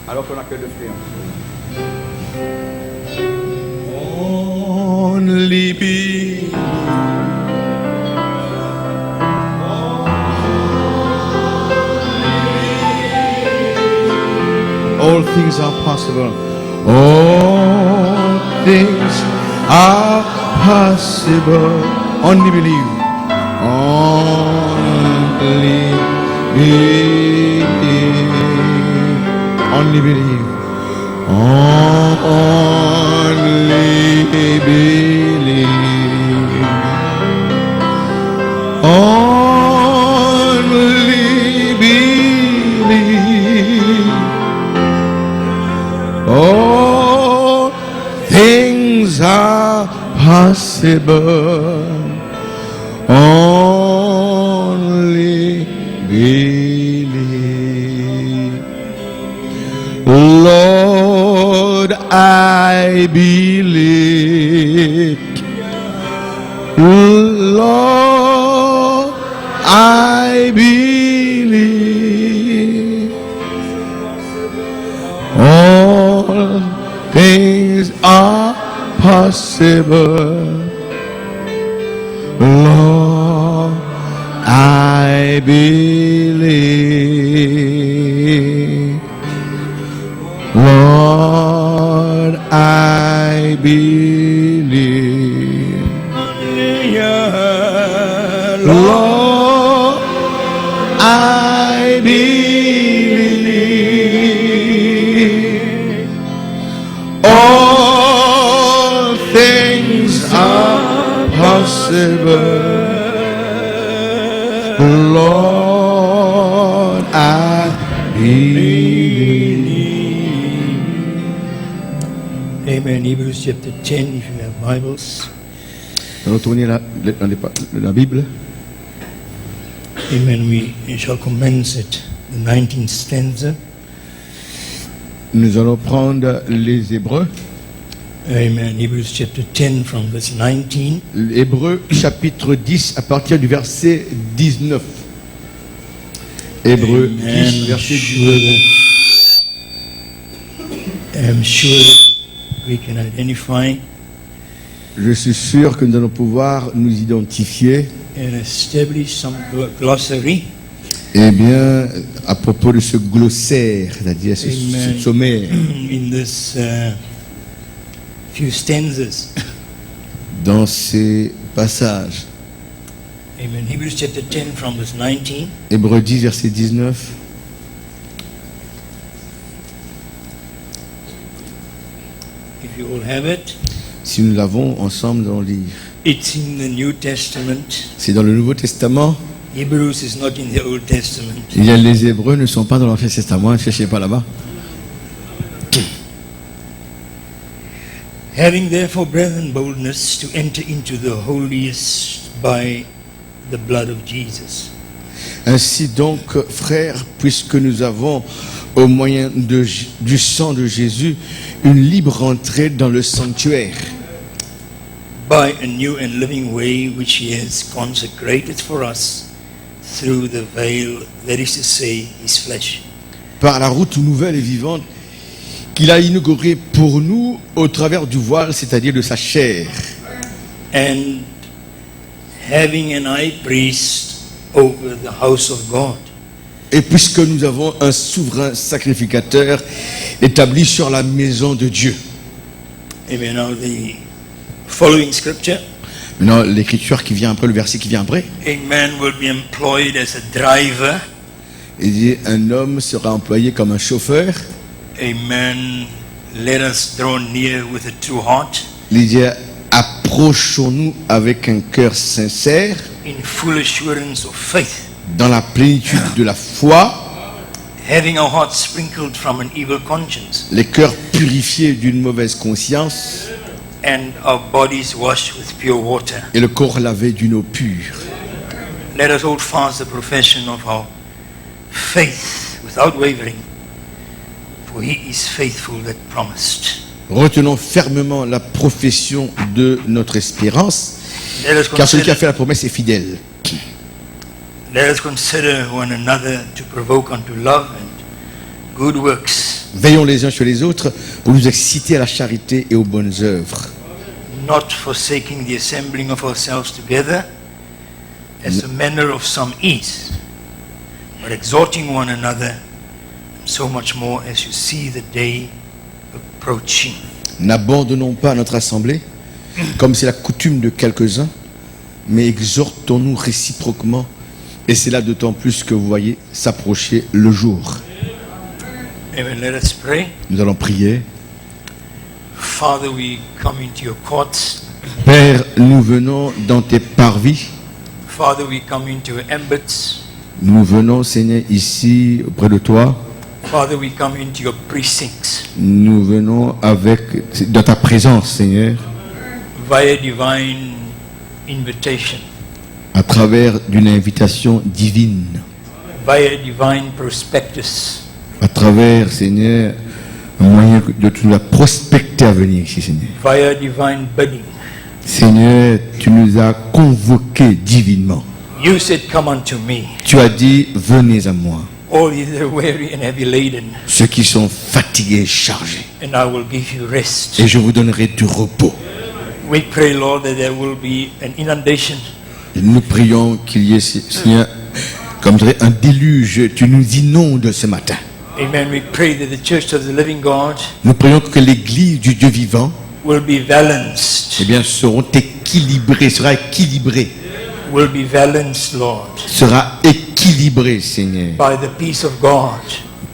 Alors qu'on accueille le frère. Only be. All things are possible. All things are possible. Only believe. Only believe. Only believe. Only believe. Only believe. All things are possible. Only believe. Lord, I believe. Lord, I believe. All things are possible. Lord, I believe. Lord, I believe. Lord, I believe. All things are possible. Lord, I believe. Amen. Hebrews chapter 10, if you have Bibles. Retournez la Bible. Amen. We shall commence at the 19th stanza. Nous allons prendre les Hébreux. Amen. Hebrews chapter 10 from verse 19. Hébreux chapitre 10 à partir du verset 19. Hébreux 10 verset 19. I'm sure we can identify Je suis sûr que nous allons pouvoir nous identifier. and establish some glossary. Eh bien, à propos de ce glossaire, c'est-à-dire ce Amen. sommaire, In this few stanzas. dans ces passages. Amen. Hebrews chapter 10 from verse 19. Hébreux 10 verset 19. if you all have it. Si nous l'avons ensemble, nous allons lire. It's in the New Testament. C'est dans le Nouveau Testament. Hebrews is not in the Old Testament. Les Hébreux ne sont pas dans l'Ancien Testament, ne cherchez pas là-bas. Having therefore, brethren, boldness to enter into the holiest by the blood of Jesus. Ainsi donc, frères, puisque nous avons, au moyen du sang de Jésus, une libre entrée dans le sanctuaire, By a new and living way which he has consecrated for us through the veil, that is to say, his flesh. par la route nouvelle et vivante qu'il a inaugurée pour nous au travers du voile, c'est-à-dire de sa chair. And having an high priest over the house of God. Et puisque nous avons un souverain sacrificateur établi sur la maison de Dieu. Amen. Now the following scripture. Maintenant, l'écriture qui vient après, le verset qui vient après, A man will be employed as a driver. il dit, un homme sera employé comme un chauffeur. Amen. Let us draw near with a true heart, Il dit, approchons-nous avec un cœur sincère, in full assurance of faith, dans la plénitude de la foi, having our hearts sprinkled from an evil conscience, les cœurs purifiés d'une mauvaise conscience and our bodies washed with pure water. et le corps lavé d'une eau pure. Let us hold fast the profession of our faith without wavering, for he is faithful that promised. Retenons fermement la profession de notre espérance, Let us car celui qui a consider, fait la promesse est fidèle. let us consider one another to provoke unto love and good works, Veillons les uns sur les autres pour nous exciter à la charité et aux bonnes œuvres, not forsaking the assembling of ourselves together, as the manner of some is, but exhorting one another, and so much more as you see the day approaching. N'abandonnons pas notre assemblée, comme c'est la coutume de quelques-uns, mais exhortons-nous réciproquement, et c'est là d'autant plus que vous voyez s'approcher le jour. Amen. Let us pray. Nous allons prier. Father, we come into your courts. Père, nous venons dans tes parvis, Father, we come into your ambits. nous venons, Seigneur, ici auprès de toi, Father, we come into your precincts nous venons dans ta présence, Seigneur, via divine invitation, à travers d'une invitation divine, via divine prospectus, à travers, Seigneur, un moyen de tu nous as prospecté à venir ici, Seigneur. via divine bidding. Seigneur, tu nous as convoqués divinement. You said, come unto me, Tu as dit, venez à moi, all ye that are weary and heavy laden, ceux qui sont fatigués et chargés, and I will give you rest. et je vous donnerai du repos. We pray, Lord, that there will be an inundation Nous prions qu'il y ait, Seigneur, comme je dirais, un déluge. Tu nous inondes ce matin. Amen. We pray that the church of the living God Nous prions que l'église du Dieu vivant, will be balanced, eh bien, sera équilibrée, Lord, sera équilibrée, Seigneur, by the peace of God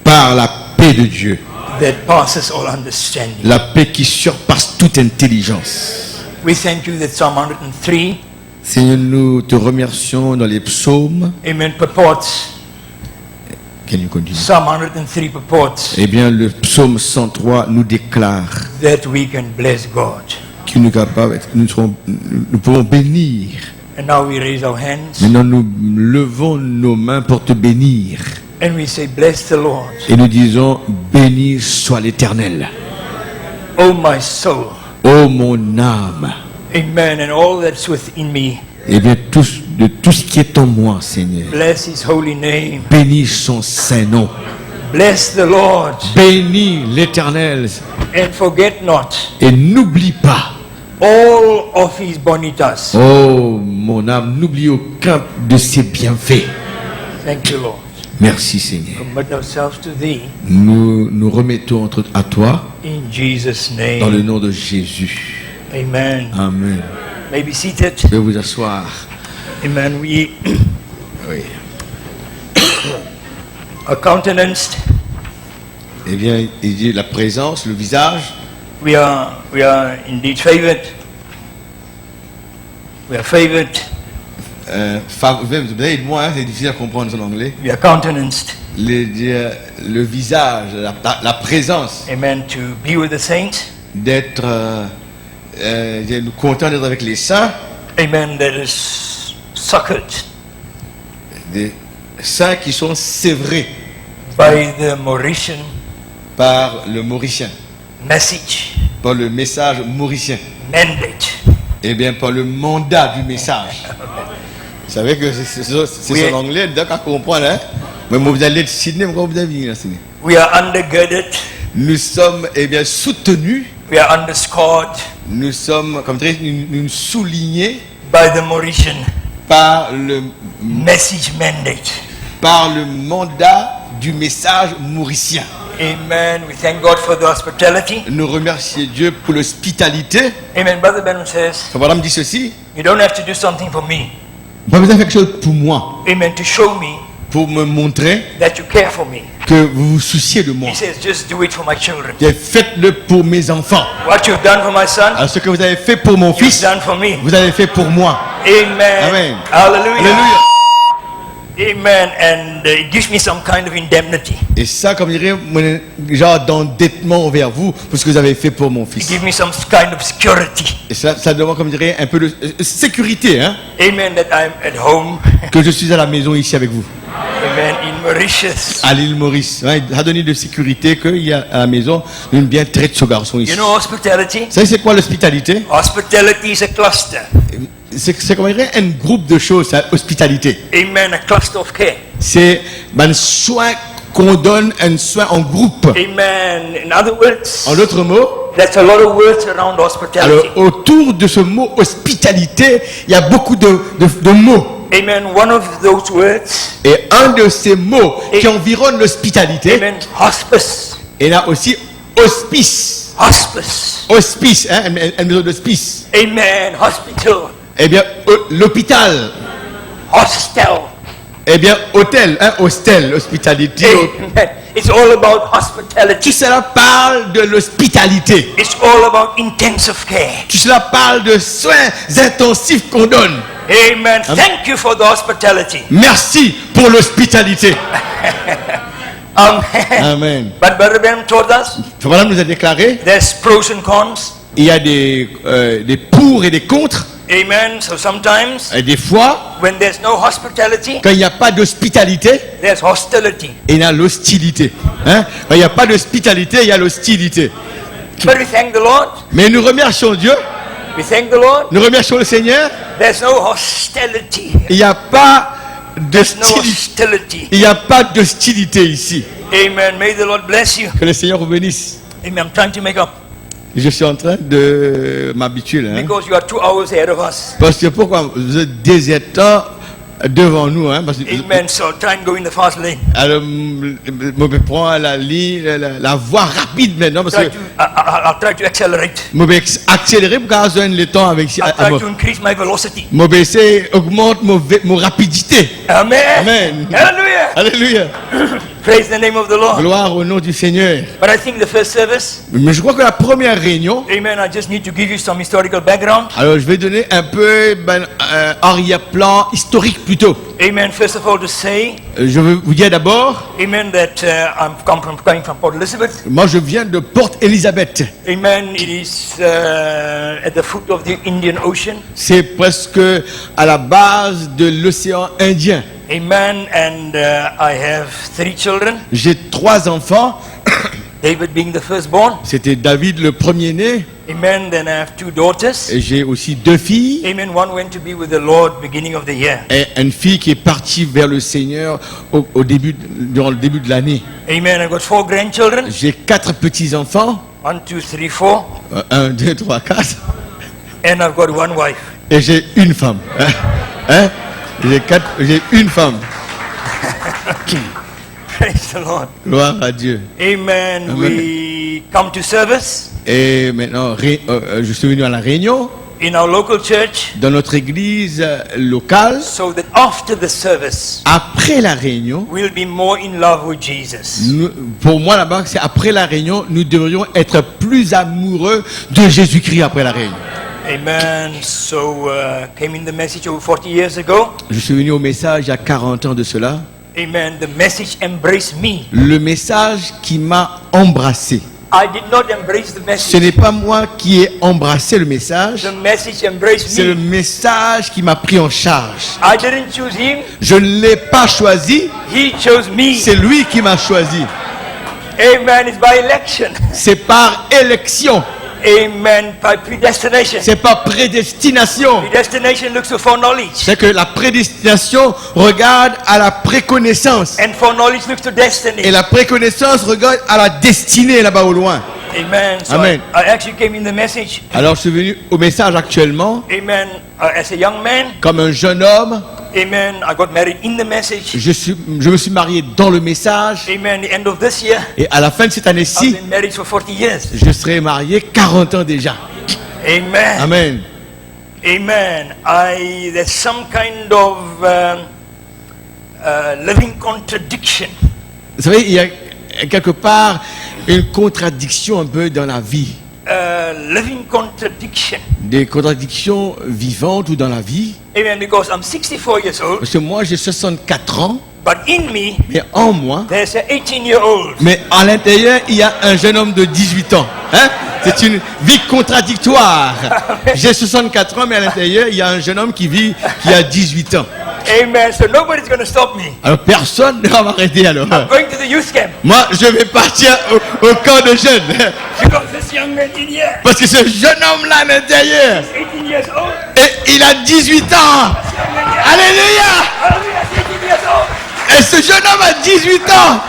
par la paix de Dieu, that passes all understanding. la paix qui surpasse toute intelligence. We thank you that Psalm 103, Seigneur, nous te remercions dans les psaumes. amen, purports, Can you continue? Psalm 103 purports Eh bien, le psaume 103 nous déclare that we can bless God. qu'il nous est capable, nous pouvons bénir. And now we raise our hands Maintenant, nous levons nos mains pour te bénir. and we say, bless the Lord, Et nous disons, béni soit l'Éternel. O my soul, Ô mon âme, amen, and all that's within me, eh bien, de tout ce qui est en moi, Seigneur, bless his holy name. bénis son saint nom. Bless the Lord Bénis l'Éternel and forget not et n'oublie pas, all of his bonitas. oh mon âme, n'oublie aucun de ses bienfaits. Thank you, Lord. Merci Seigneur. Commit ourselves to thee Nous nous remettons à toi in Jesus' dans le name. nom de Jésus. Amen. Amen. May be seated. Je vais vous asseoir. Amen. We Oui. are countenanced Eh bien, il dit la présence, le visage, We are indeed favored. We are favored. Vous avez moi, hein, c'est difficile à comprendre en anglais. We are countenanced. Le visage, la présence, Amen. To be with the saints. d'être content d'être avec les saints, Amen. That is succored des saints qui sont sévrés by the Mauritian par le Mauricien, message, par le message mauricien, mandate. et bien par le mandat du message. Vous savez que c'est Oui. en anglais, donc à comprendre, hein? Mais moi, vous allez de Sydney, moi, vous allez venir à Sydney. We are undergirded. Nous sommes, eh bien, soutenus, We are underscored nous sommes, comme dirait, nous soulignés by the Mauritian par le message mandate. mandat du message mauricien. Amen. We thank God for the hospitality. Nous remercions Dieu pour l'hospitalité. Amen. Brother Ben says, Madame dit ceci, you don't have to do something for me. vous avez fait quelque chose pour moi, Amen. To show me pour me montrer that you care for me. que vous vous souciez de moi. He says, just do it for my children. Et faites-le pour mes enfants. What you've done for my son, Alors ce que vous avez fait pour mon you've fils, done for me. vous avez fait pour moi. Amen. Amen. Hallelujah. Alléluia. Amen. And it gives me some kind of indemnity. Et ça, comme dirait, genre d'endettement envers vous, pour ce que vous avez fait pour mon It fils. gives me some kind of security. Et ça demande, comme dirait, un peu de sécurité, hein, Amen. That I'm at home. que je suis à la maison ici avec vous, Amen. In Mauritius. à l'île Maurice. Hein, il a donné de sécurité qu'il y a à la maison une bien traite ce garçon ici. You know hospitality? Vous savez, c'est quoi l'hospitalité? Hospitality is a cluster. C'est comme dirait un groupe de choses, ça, hospitalité. Amen. A cluster of care. C'est un soin qu'on donne, un soin en groupe. Amen. In other words, En d'autres mots, there's a lot of words around alors, hospitality. autour de ce mot hospitalité, il y a beaucoup de mots. Amen. One of those words, Et un de ces mots qui environne l'hospitalité, amen, hospice. et là aussi hospice. Hospice. Hospice, hein, une maison d'hospice. Amen. Hospital. Eh bien, l'hôpital. Hostel. Eh bien, hôtel, hein, hostel, hospitalité. Amen. It's all about hospitality. Tout cela parle de l'hospitalité. It's all about intensive care. Tout cela parle de soins intensifs qu'on donne. Amen. Thank you for the hospitality. Merci pour l'hospitalité. Amen. Amen. But Brother Ben told us Voilà, nous a déclaré, there's pros and cons. il y a des pour et des contre. Amen. So sometimes Et des fois, when there's no hospitality, quand il n'y a pas d'hospitalité, there's hostility. il y a l'hostilité. Hein? Quand il n'y a pas d'hospitalité, il y a l'hostilité. But we thank the Lord. Mais nous remercions Dieu, We thank the Lord. nous remercions le Seigneur. There's no hostility. Il n'y a pas No d'hostilité. hostility. Il n'y a pas d'hostilité ici. Amen. May the Lord bless you. Que le Seigneur vous bénisse. Amen. I'm trying to make up Je suis en train de m'habituer là, hein. because you are 2 hours ahead of us. Parce que pourquoi vous êtes des temps devant nous, hein, parce que Amen. So try and go in the fast lane. alors, je prends la ligne, la voie rapide maintenant parce Try que to, I'll try to accelerate. je vais accélérer pour qu'on ait le temps avec I'll try to increase my velocity. je augmente mon rapidité. Amen. Amen. Hallelujah. Alléluia. Praise the name of the Lord. Gloire au nom du Seigneur. But I think the first service, Mais je crois que la première réunion, amen, I just need to give you some historical background. alors je vais donner un peu arrière-plan historique plutôt. Amen. First of all, to say, Je veux vous dire d'abord, amen, that I'm coming from Port Elizabeth. moi je viens de Port Elizabeth. Amen. It is at the foot of the Indian Ocean. C'est presque à la base de l'océan Indien. Amen. And I have 3 children. J'ai 3 enfants. David being the firstborn. C'était David le premier-né. Amen. Then I have 2 daughters. Et j'ai aussi 2 filles. Amen. One went to be with the Lord beginning of the year. Et une fille qui est partie vers le Seigneur durant le début de l'année. Amen. I've got 4 grandchildren. J'ai 4 petits-enfants. 1, 2, 3, 4. 1, 2, 3, 4. And I've got 1 wife. Et j'ai une femme. Hein? J'ai une femme. Praise the Lord. Gloire à Dieu. Amen. Amen. We come to service. Et maintenant, je suis venu à la réunion. in our local church dans notre église locale, so that after the service, après la réunion, we'll be more in love with Jesus. pour moi là-bas, c'est après la réunion, nous devrions être plus amoureux de Jésus-Christ après la réunion. Amen. So, came in the message over 40 years ago. Je suis venu au message il y a 40 ans de cela. Amen. The message embraced me. Le message qui m'a embrassé. I did not embrace the Ce message. n'est pas moi qui ai embrassé le message, The message embraced c'est le me. message qui m'a pris en charge. I didn't choose him. Je ne l'ai pas choisi, He chose me. c'est lui qui m'a choisi. Amen. It's by election. C'est par élection, Amen. By predestination. c'est par prédestination. Predestination looks to foreknowledge. C'est que la prédestination regarde à la préconnaissance. And foreknowledge looks to destiny. Et la préconnaissance regarde à la destinée là-bas au loin. Amen. So Amen. I actually came in the message. Alors je suis venu au message actuellement Amen. As a young man. comme un jeune homme. Amen. I got married in the message. Je me suis marié dans le message. Amen. The end of this year, Et à la fin de cette I've année-ci, been married for 40 years. je serai marié 40 ans déjà. Amen. Amen. Amen. There's some kind of living contradiction. Vous savez, il y a quelque part une contradiction un peu dans la vie. Living contradiction. Des contradictions vivantes ou dans la vie. Amen. Because I'm 64 years old, Parce que moi, j'ai 64 ans, but in me, mais en moi, there's an 18-year-old. mais à l'intérieur, il y a un jeune homme de 18 ans. Hein? C'est une vie contradictoire. J'ai 64 ans, mais à l'intérieur, il y a un jeune homme qui a 18 ans. Amen. So nobody's going to stop me. Alors personne ne va m'arrêter alors. Going to the youth camp. Moi, je vais partir au camp de jeunes. Because this young man in here, Parce que ce jeune homme-là à l'intérieur, 18 years old. et il a 18 ans. Alléluia. Hallelujah, 18 years old. Et ce jeune homme a 18 ans.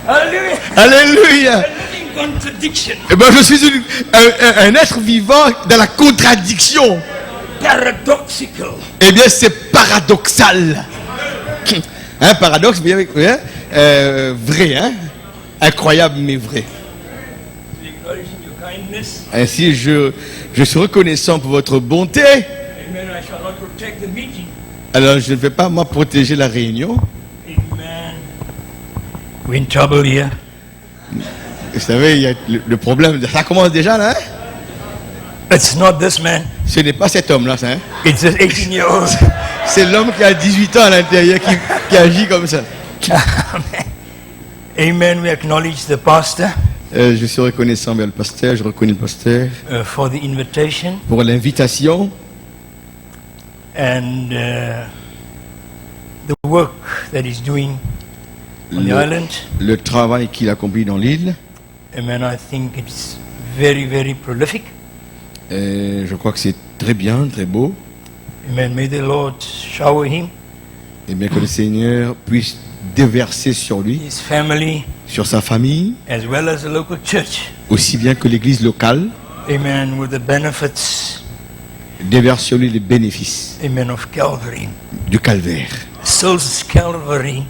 Hallelujah. Alléluia. A living contradiction. Eh ben, je suis un être vivant dans la contradiction. Paradoxical. Eh bien, c'est paradoxal. Un paradoxe, bien, hein? Vrai, hein? Incroyable, mais vrai. Acknowledging your kindness. Ainsi, je suis reconnaissant pour votre bonté. Amen. I shall not protect the meeting. Alors, je ne vais pas, moi, protéger la réunion. Amen. We're in trouble here. Vous savez, il y a le problème. Ça commence déjà, là, hein? It's not this man. Ce n'est pas cet homme-là, ça, hein? It's this 18-year-old. C'est l'homme qui a 18 ans à l'intérieur qui agit comme ça. Amen. We acknowledge the pastor Je suis reconnaissant vers le pasteur, je reconnais le pasteur for the invitation pour l'invitation and the work that he's doing on the island. le travail qu'il accomplit dans l'île. Amen. I think it's very, very prolific. Je crois que c'est très bien, très beau. Amen. May the Lord shower him, Et bien que le Seigneur puisse déverser sur lui, his family, sur sa famille, as well as the local church. aussi bien que l'église locale, Amen. With the benefits, déverse sur lui les bénéfices amen, of Calvary. du calvaire. Since Calvary,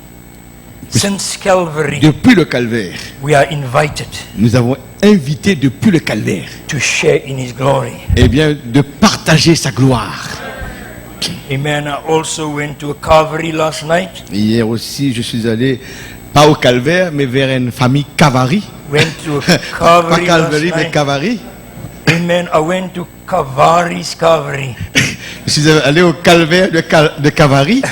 since Calvary, Depuis le calvaire, we are invited nous avons invité depuis le calvaire, to share in his glory. eh bien, de partager sa gloire. Amen. I also went to a Calvary last night. Hier aussi, je suis allé, pas au calvaire, mais vers une famille Cavari. Went to a Pas Calvary Calvary, last mais night. Cavari. Amen. I went to Calvary's Calvary. Je suis allé au calvaire de Cavari,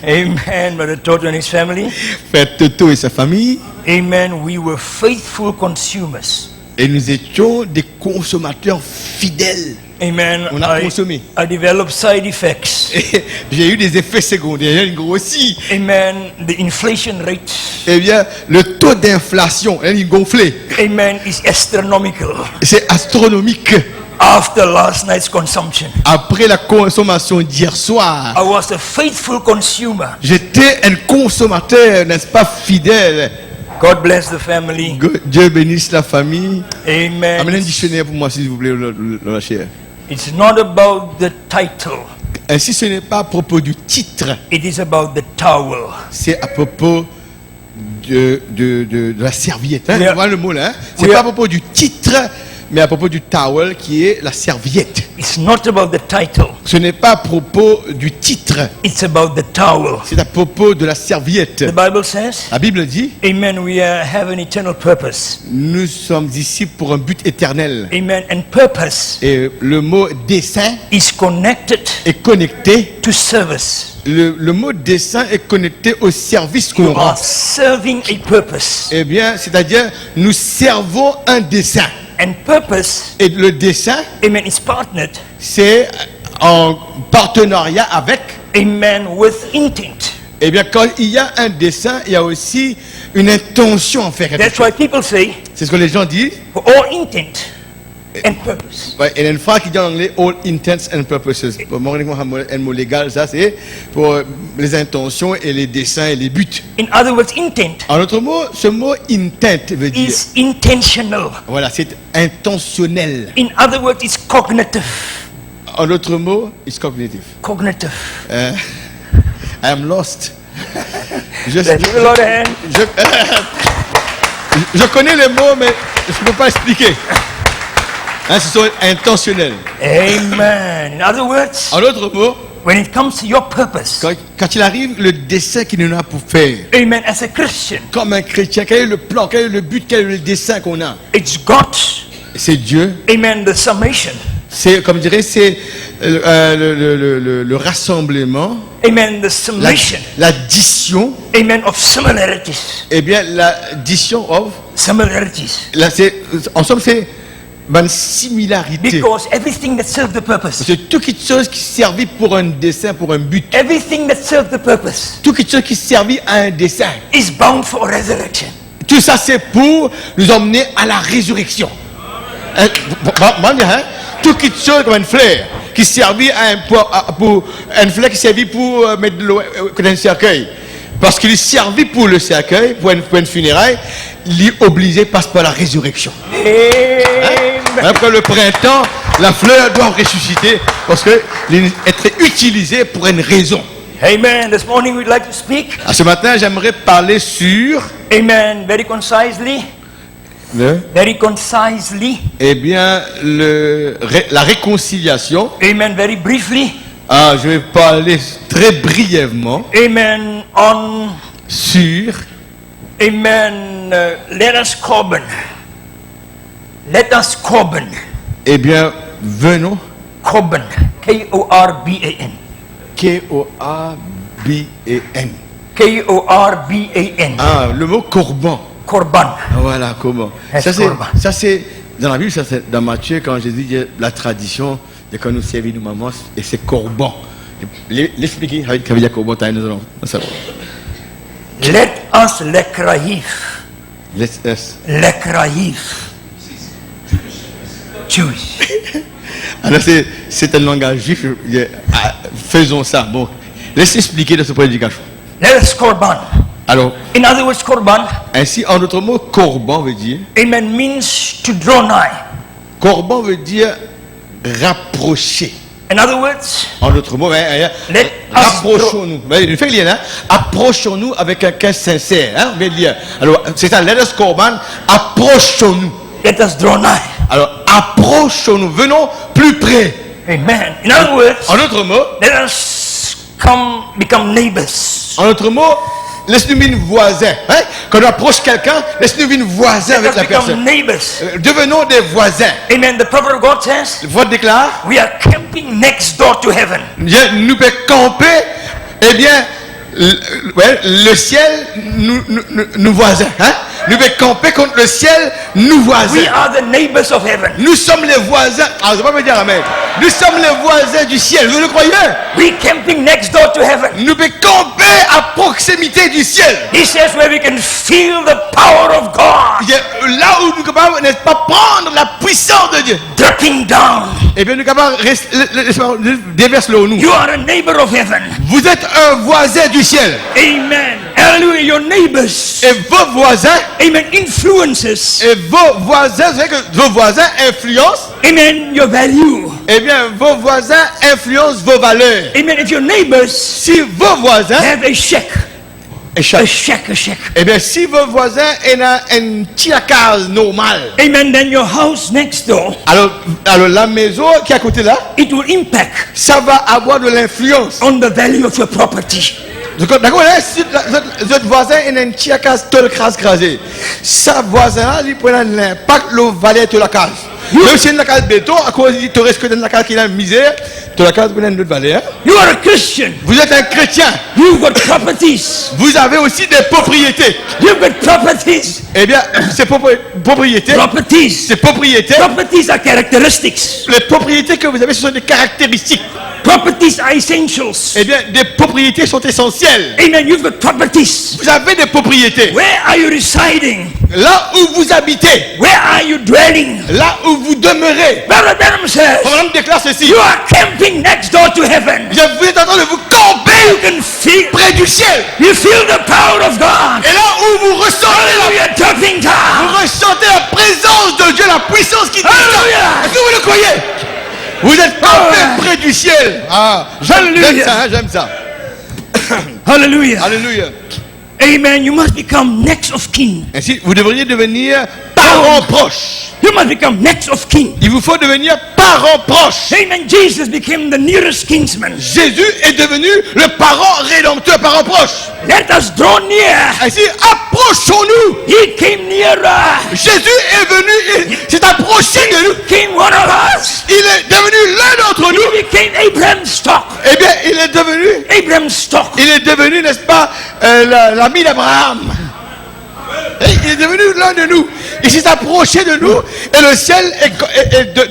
Amen. Brother Toto and his family. Frère Toto et sa famille. Amen. We were faithful consumers. Et nous étions des consommateurs fidèles. Amen. On a consommé. I developed side effects. Et j'ai eu des effets secondaires, j'ai grossi. Amen. The inflation rate. Eh bien, le taux d'inflation, il gonflé. Amen. Is astronomical. C'est astronomique. After last night's consumption, Après la consommation d'hier soir, I was a faithful consumer. j'étais un consommateur, n'est-ce pas, fidèle. God bless the family. Dieu bénisse la famille. Amen. Amenez un dictionnaire pour moi, s'il vous plaît, la chère. It's not about the title. Ainsi, ce n'est pas à propos du titre, It is about the towel. c'est à propos de la serviette. Hein? We are- Vous voyez le mot là, hein? C'est we pas à are- propos du titre, mais à propos du towel qui est la serviette. It's not about the title. Ce n'est pas à propos du titre, It's about the towel. c'est à propos de la serviette. The Bible says, La Bible dit, amen, we have an eternal purpose. nous sommes ici pour un but éternel. Amen. And purpose Et le mot dessein is connected est connecté. to service. Le mot dessein est connecté au service qu'on You rend. are serving a purpose. Eh bien, c'est-à-dire, nous servons un dessein. And purpose, Et le dessein, amen, is partnered, c'est en partenariat avec. amen, with intent. Eh bien, quand il y a un dessein, il y a aussi une intention en faire quelque That's chose. why people say, C'est ce que les gens disent. for all intent and purpose. Ouais, il y a une phrase qui dit en anglais all intents and purposes. Pour moi, un mot légal, ça c'est pour les intentions et les desseins et les buts. In other words, intent En autre mot, ce mot intent veut dire, is intentional. voilà, c'est intentionnel. In other words, it's cognitive. En autre mot, it's cognitive. Cognitive. I am lost. Je, Let's give the Lord a hand. je connais les mots, mais je ne peux pas expliquer. Hein, ce sont intentionnels. Amen. In other words, En d'autres mots, when it comes to your purpose, quand il arrive le dessein qu'il nous a pour faire, amen, as a Christian, comme un chrétien, quel est le plan, quel est le but, quel est le dessein qu'on a? it's God, C'est Dieu. amen, the summation, C'est, comme je dirais, c'est le rassemblement, amen, the summation, l'addition, amen, of similarities. eh bien, l'addition of, Similarities. là, c'est, en somme, c'est une similarité. Because everything that serves the purpose, C'est tout quelque chose qui servit pour un dessein, pour un but. everything that serves the purpose Tout quelque chose qui servit à un dessein. is bound for resurrection. Tout ça, c'est pour nous emmener à la résurrection. Hein, tout quelque chose comme un fleur qui servit pour un fleur qui servit pour mettre de l'eau dans un cercueil. Parce qu'il est servi pour le cercueil, pour une funéraille, il est obligé passe par la résurrection. Amen. Après le printemps, la fleur doit ressusciter parce qu'elle est utilisée pour une raison. Amen. This morning we'd like to speak, Ce matin, j'aimerais parler sur amen, very concisely, eh bien, la réconciliation. amen, very briefly, Je vais parler très brièvement amen, on, sur, amen, let us korban. Let us korban. eh bien, venons, Korban. K-O-R-B-A-N. K-O-A-B-A-N. K-O-R-B-A-N. Le mot corban. Korban. Voilà, comment. Yes, corban. Ça c'est, dans la Bible, ça c'est dans Matthieu, quand Jésus dit la tradition, de quand nous servons nos mamans, et c'est corban. L'expliquer, ça veut dire corban, t'as une raison. Let us lekrahif. Let us. Lekrahif. Jewish. Alors c'est un langage juif, faisons ça. Bon, laissez expliquer de ce point de vue. Let us korban. Alors, In other words, korban, ainsi, en d'autres mots, corban veut dire, amen, means to draw nigh. corban veut dire rapprocher. In other words, En d'autres mots, rapprochons-nous. Le fait lien, approchons-nous avec un cœur sincère. Alors, c'est ça, let us korban, approchons-nous. let us draw nigh. Alors, approchons-nous, venons plus près. Amen. In other words, En d'autres mots, let us become neighbors. en d'autres mots, laisse-nous venir voisins. Quand on approche quelqu'un, laisse-nous venir voisins Let avec us la become personne. neighbors. Devenons des voisins. Amen. The prophet of God says, Votre déclare, we are camping next door to heaven. nous pouvons camper, eh bien, le ciel, nous voisins. Nous pouvons camper contre le ciel, nous voisins. We are the neighbors of heaven. Nous sommes les voisins. Je ne vais pas me dire amen. Nous sommes les voisins du ciel. Vous le croyez? We camping next door to heaven. Nous pouvons camper à proximité du ciel. He says where we can feel the power of God Là où nous sommes capables, n'est-ce pas, prendre la puissance de Dieu. dripping down. Eh bien, nous sommes capables, déverse-le au nous. You are a neighbor of heaven. Vous êtes un voisin du ciel. Amen. Hallelujah. Your neighbors. Et vos voisins, Amen. Influences. et vos voisins, vous savez que vos voisins influencent. Amen. Your value. Eh bien, vos voisins influencent vos valeurs. Amen. If your neighbors Si vos voisins have a check, A échappe. shack. Eh bien, si vos voisins ont une petite case normale, Amen. Then your house next door, alors la maison qui est à côté là, it will impact ça va avoir de l'influence. on the value of your property. D'accord, là, si votre voisin a une petite case toute crasée, sa voisin là, il prend l'impact, le valet de la case. Même si il y a une case béton, à cause du risque de la case qui est en misère, de la case, vous avez une autre valet. You are a Christian. Vous êtes un chrétien. You've got properties. Vous avez aussi des propriétés. You've got properties. Eh bien, ces propriétés, Properties. ces propriétés, Properties are characteristics. les propriétés que vous avez, ce sont des caractéristiques. Properties are essentials. Eh bien, des propriétés sont essentielles. Amen. You've got properties. Vous avez des propriétés. Where are you residing? Là où vous habitez, Where are you dwelling? là où vous demeurez. Brother Branham says, Madame déclare ceci. you are camping next door to heaven. Vous êtes en train de vous You camper can feel, près du ciel. you feel the power of God. Et là où vous ressentez Hallelujah, talking vous time. ressentez la présence de Dieu, la puissance qui descend. Alléluia. Est-ce que vous le croyez? Vous êtes campé près du ciel. Ah, j'aime Alléluia. ça, hein, j'aime ça. Hallelujah. Alléluia. Amen. You must become next of kin. Ainsi, vous devriez devenir parents proches. You must become next of kin. Il vous faut devenir parents proches. Amen. Jesus became the nearest kinsman. Jésus est devenu le parent rédempteur, parent proche. Let us draw near. Ainsi, approchons-nous. He came nearer. Jésus est venu, il s'est approché de nous. Came one of us. Il est devenu l'un d'entre nous. He became Abraham's stock. Eh bien, il est devenu, n'est-ce pas, l'ami d'Abraham. Et il est devenu l'un de nous. Il s'est approché de nous et le ciel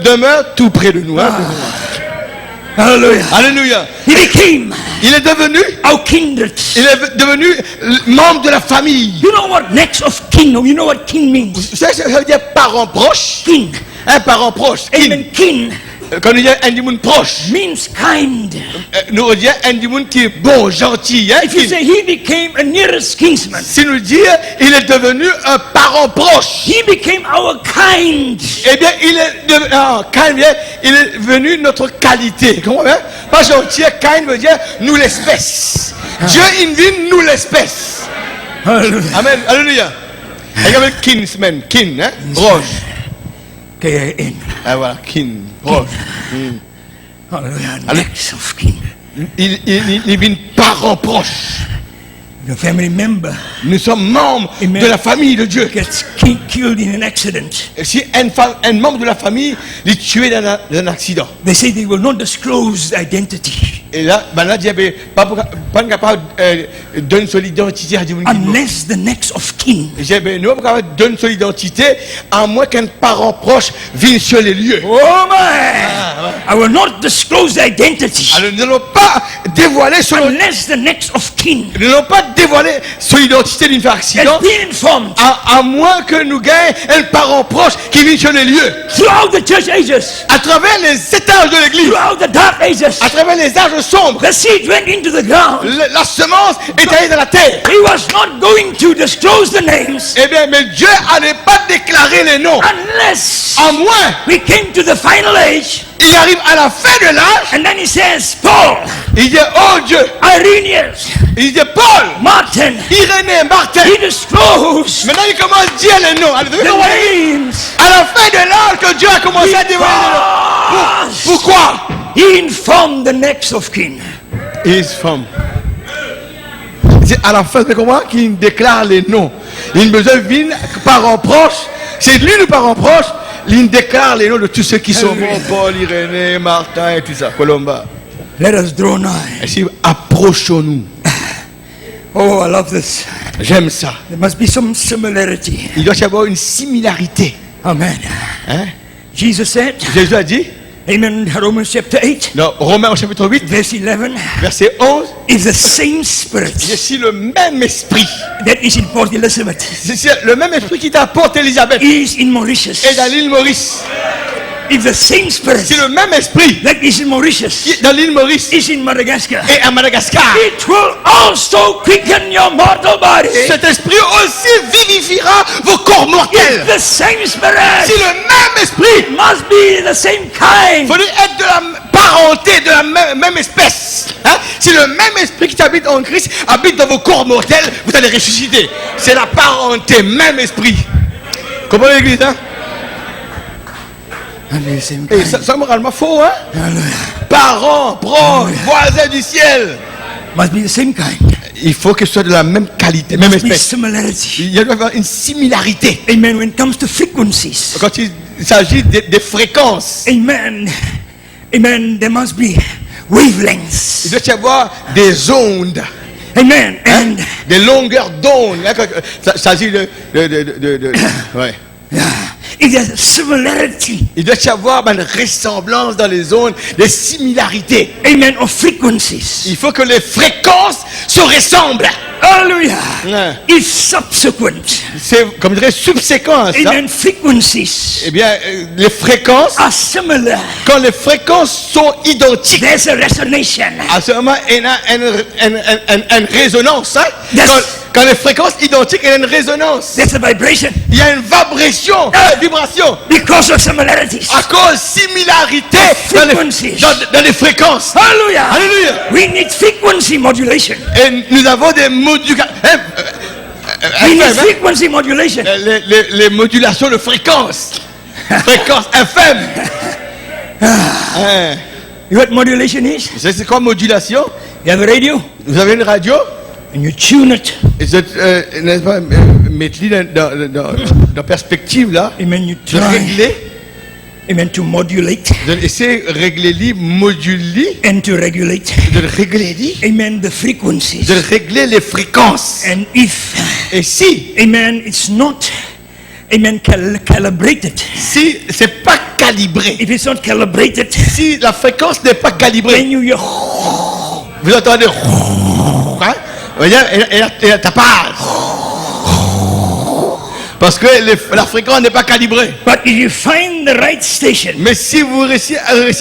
demeure tout près de nous. Hein. Hallelujah. Alléluia. He became Il est devenu, our kindred. il est devenu membre de la famille. You know what next of kin? You know what kin means? Vous savez, ça veut dire parent proche. Kin. Un parent proche. Amen. Kin Quand nous disons un dimoun proche, means kind. nous disons un dimoun qui est bon, gentil. Hein, If you say he became a nearest kinsman, si nous disons il est devenu un parent proche, he became our kind. eh bien il est devenu notre qualité. Comment hein? Pas gentil, kind veut dire nous l'espèce. Dieu invite nous l'espèce. Hallelujah. Amen. Alléluia. Et comme kinsman, kin, hein? Proche. K-I-N. Ah voilà, kin, proche. Hallelujah. Next of kin. Il vient parent proche. Your family member Nous sommes membres Amen. de la famille de Dieu. gets killed in an accident. Et si un membre de la famille est tué dans un accident, They say they will not disclose the identity et là, là, Dieu n'est pas capable de donner son identité à Dieu. unless the next of kin. Nous ne sommes pas capables de donner son identité à moins qu'un parent proche vienne sur les lieux. Oh my! I will not disclose the identity Alors nous n'allons pas dévoiler son unless the next of kin nous n'allons pas dévoiler son identité d'une accident has been informed à moins que nous gagnions un parent proche qui vienne sur les lieux. throughout the church ages, À travers les étages de l'église, throughout the dark ages. à travers les âges sombres, The seed went into the ground. la semence est allée dans la terre. He was not going to disclose the names Eh bien, mais Dieu n'allait pas déclarer les noms. unless À moins, we came to the final age. il arrive à la fin de l'âge, And then he says, Paul, il dit, oh Dieu, Irenaeus, il dit, Paul, Martin. Irénée, Martin. He disclosed Maintenant, il commence à dire les noms. Alors, vous the voyez, names. à la fin de l'âge que Dieu a commencé à dévoiler les noms. Pourquoi? He informed the next of kin. His femme. C'est à la fin, c'est comment qu'il déclare les noms. Il besoin de parents proches. C'est lui le parent proche. Il déclare les noms de tous ceux qui sont morts. Paul, Irénée, Martin et tout ça. Colomba. Let us draw nigh. Ainsi, approchons-nous. Oh, I love this. J'aime ça. There must be some similarity. Il doit y avoir une similarité. Amen. Hein? Jesus said, Jésus a dit, Amen, Romans chapter 8, dans Romains au chapitre 8, verse 11, verset 11, is the same spirit je suis le même esprit. that is in Port Elizabeth, C'est le même esprit qui t'apporte Élisabeth is in Mauritius. et dans l'île Maurice. It's the same spirit C'est le même esprit that is in Mauritius, qui est dans l'île Maurice is in Madagascar. et à Madagascar. It will also quicken your mortal body. Cet esprit aussi vivifiera vos corps mortels. It's the same C'est spirit. le même esprit. It must be the same Il kind. faut être de la part parenté de la même espèce. Hein? Si le même esprit qui habite en Christ habite dans vos corps mortels, vous allez ressusciter. C'est la parenté, même esprit. Comprenez l'église, hein? Et ça moralement faux, hein? Parents, proches, voisins du ciel. Must be the same kind. Il faut que ce soit de la même qualité, même Must be espèce. similarity. Il y doit y avoir une similarité. Amen. When it comes to frequencies. Quand il s'agit des fréquences, Amen. Amen. There must be il wavelengths. doit y avoir des ondes, Amen. hein, And des longueurs d'onde. Hein, quand il s'agit de ouais. if there's a similarity, Il doit y avoir une ressemblance dans les ondes, des similarités. amen, of frequencies. Il faut que les fréquences se ressemblent. Hallelujah. Ouais. Is subsequent. C'est, comme je dirais, subséquent à ça. Amen. Frequencies Eh bien, les fréquences, are similar. quand les fréquences sont identiques, There's a resonation. à ce moment, il y a une résonance. Hein? Yes. Quand les fréquences identiques, il y a une résonance. There's a vibration Il y a une vibration, une vibration. because of similarities. À cause similarité Frequencies. dans les fréquences. Hallelujah. Alléluia. We need frequency modulation. Et nous avons des modulations. We need frequency modulation. Les modulations de fréquence. Fréquence FM. Hein. You know what modulation is? Vous savez c'est quoi modulation? You have a radio Vous avez une radio and you tune it. et n'est-ce pas, mettez-le dans perspective là. Amen. You De try. régler, Amen. To modulate essayer de régler, moduler, and to regulate. de le régler, Amen. The frequencies. de régler les fréquences. And if, Et si amen, it's not, amen, calibrated. si c'est pas calibré, If it's not calibrated, si la fréquence n'est pas calibrée, then you vous entendez, hein? Vous voyez, et t'as pas. Parce que la fréquence n'est pas calibrée. But if you find the right station, Mais si vous réussissez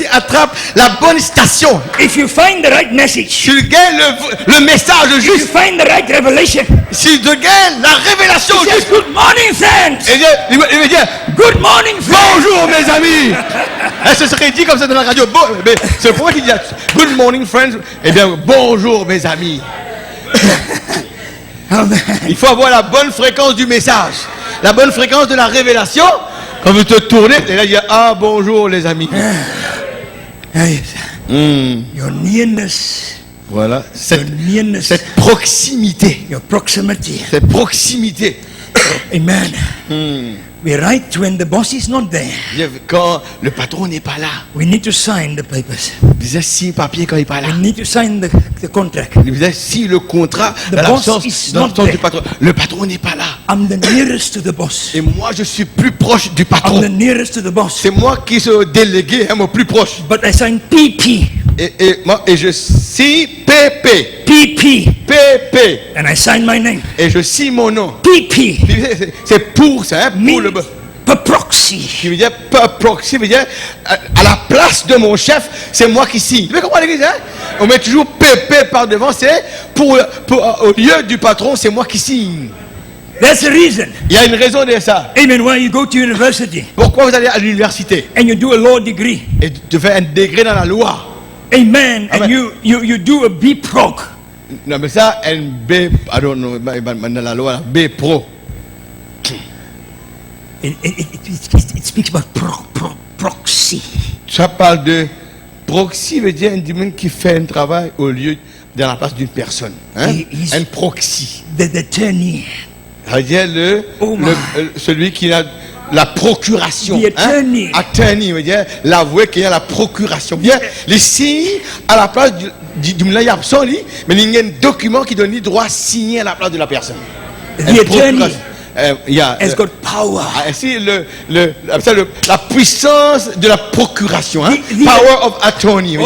à attraper la bonne station, if you find the right message, si tu gagnes le message if you juste, find the right revelation, si tu gagnes la révélation he says, juste, good morning, friends. il veut dire Good morning, friends. bonjour mes amis. Et ce serait dit comme ça dans la radio. Bon, mais c'est pourquoi il dit good morning friends. Eh bien bonjour mes amis. Amen. Il faut avoir la bonne fréquence du message, la bonne fréquence de la révélation. Quand vous te tournez, et là il y a ah bonjour les amis. Your nearness, Voilà, your nearness, cette proximité, your proximity. cette proximité. Amen. We're right when the boss is not there. Quand le patron n'est pas là, We need to sign the papers. vous avez signé papier quand il n'est pas là. We need to sign the contract. Vous avez signé le contrat The dans boss l'absence is dans not l'absence du there. patron. Le patron n'est pas là. I'm the nearest to the boss. Et moi je suis plus proche du I'm patron. the nearest to the boss. C'est moi qui suis délégué, hein, mon plus proche. But I sign PP. Et je signe PP. PP. PP. And I sign my name. Et je signe mon nom. PP. C'est pour ça, hein, pour le. Means per proxy. Qui veut dire proxy, veut dire à la place de mon chef, c'est moi qui signe. Vous comprenez l'église, hein? On met toujours PP par devant, c'est pour au lieu du patron, c'est moi qui signe. That's the reason. Il y a une raison de ça. Amen. Why you go to university Pourquoi vous allez à l'université and you do a law degree. et tu fais un degré dans la loi? Amen. Amen. And you do a B prog. Non mais ça, un B, I don't know, dans la loi, B pro. It speaks about proxy. Ça parle de proxy, veut dire un dimanche qui fait un travail au lieu dans la place d'une personne. Hein? He's- Un proxy. The attorney. Ça veut dire Oh my. celui qui a la procuration. The attorney. Attorney veut dire l'avoué qui a la procuration. Bien, les signes à la place du il y a absent, mais il y a un document qui donne le droit à signer à la place de la personne. The Une attorney procuration. Il y a, has got power. ainsi la puissance de la procuration, hein? The- Power of attorney. Oh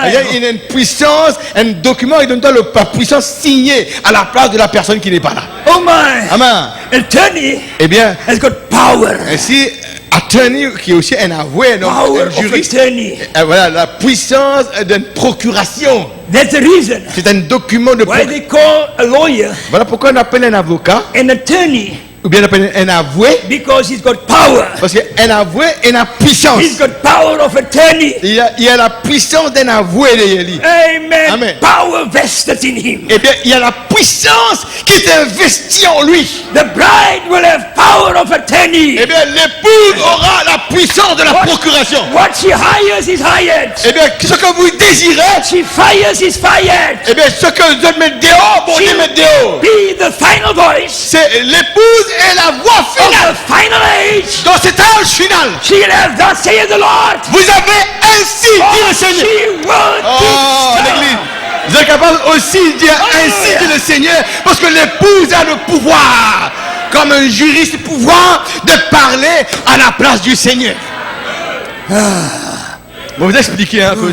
Il y a une puissance, un document qui donne la puissance signée à la place de la personne qui n'est pas là. Oh my. Amen. Attorney Eh bien, has got power. ainsi, attorney qui est aussi un avoué, donc Power un of juriste. attorney. Voilà, la puissance d'une procuration. That's the reason C'est un document de why procuration. they call a lawyer Voilà pourquoi on appelle un avocat an attorney. ou bien appelé un avoué, because he's got power. parce qu'un avoué est la puissance. He's got power of attorney. Il y a la puissance d'un avoué derrière lui. Amen. Amen. Power vested in him. Eh bien, il y a la puissance qui est investie en lui. The bride will have power of attorney. Eh bien, l'épouse aura la puissance de la procuration. What she hires is hired. Eh bien, ce que vous désirez, She fires is fired. eh bien, ce que vous devez mettre dehors, bon Dieu met dehors. Be the final voice C'est l'épouse et la voix of finale. the final age. Dans cet âge final, She'll have thus saith the Lord. vous avez ainsi dit Oh, le Seigneur. she will Oh, be l'église. strong. Vous êtes capable aussi de dire ainsi dit le Seigneur, parce que l'épouse a le pouvoir, comme un juriste, pouvoir de parler à la place du Seigneur. Je vais vous expliquer un peu.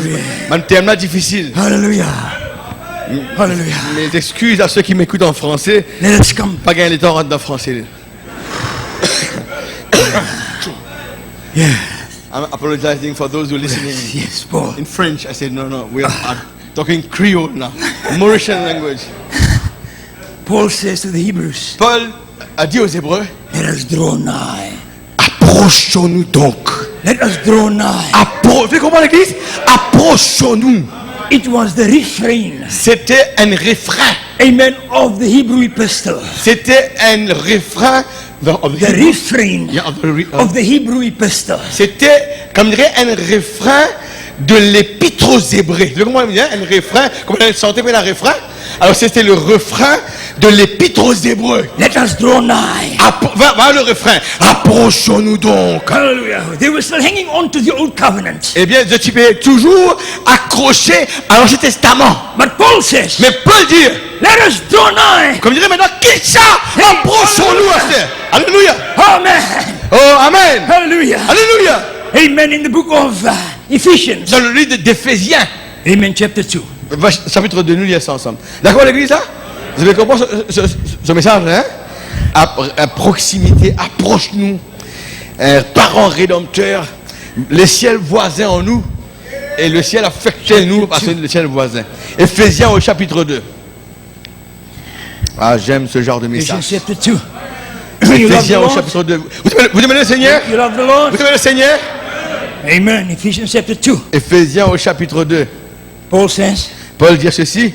Un thème là difficile. Hallelujah. Hallelujah. Mes excuses à ceux qui m'écoutent en français. Let us come. Pas gagner les temps en français. Yeah. I'm apologizing for those who are listening Yes, Paul. in French. I said no. We are talking Creole now, Mauritian language. Paul says to the Hebrews, Paul a dit aux Hébreux, let us draw nigh. approchons-nous donc. Let us draw nigh. Vous voyez comment l'église? Approchons-nous. It was the refrain, C'était un refrain. amen, of the Hebrew epistle. C'était un refrain. The refrain Yeah, of the Hebrew epistle. C'était, comme dirait, un refrain de l'épître aux Hébreux. Vous comprenez bien? Un refrain, comme on chantait bien un refrain. Alors c'était le refrain de l'épître aux Hébreux. Let us draw nigh. Va le refrain. Approchons-nous donc. Hallelujah. They were still hanging on to the old covenant. Eh bien, je suis toujours accroché à l'Ancien Testament. But Paul says, Mais Paul dit, let us draw nigh. comme dirait maintenant, qui ça? Approchons-nous à ça. Alléluia. Amen. Oh, Amen. Hallelujah. Alléluia. Amen. In the book of Ephesians. Dans le livre d'Éphésiens, Amen. Chapter 2. chapitre 2, nous lisons ça ensemble. D'accord, l'église, là? Vous avez compris ce message, hein? À proximité, approche-nous. Parents rédempteurs, le ciel voisin en nous, et le ciel affecté nous, parce que le ciel voisin. Éphésiens au chapitre 2. Ah, j'aime ce genre de Ephesians message. chapter 2. You love the Éphésiens au Lord? chapitre 2. Vous aimez le Seigneur? You love the Lord? Vous aimez le Seigneur? Amen. Ephesians chapter 2. Éphésiens au chapitre 2. Paul says, Paul dit ceci.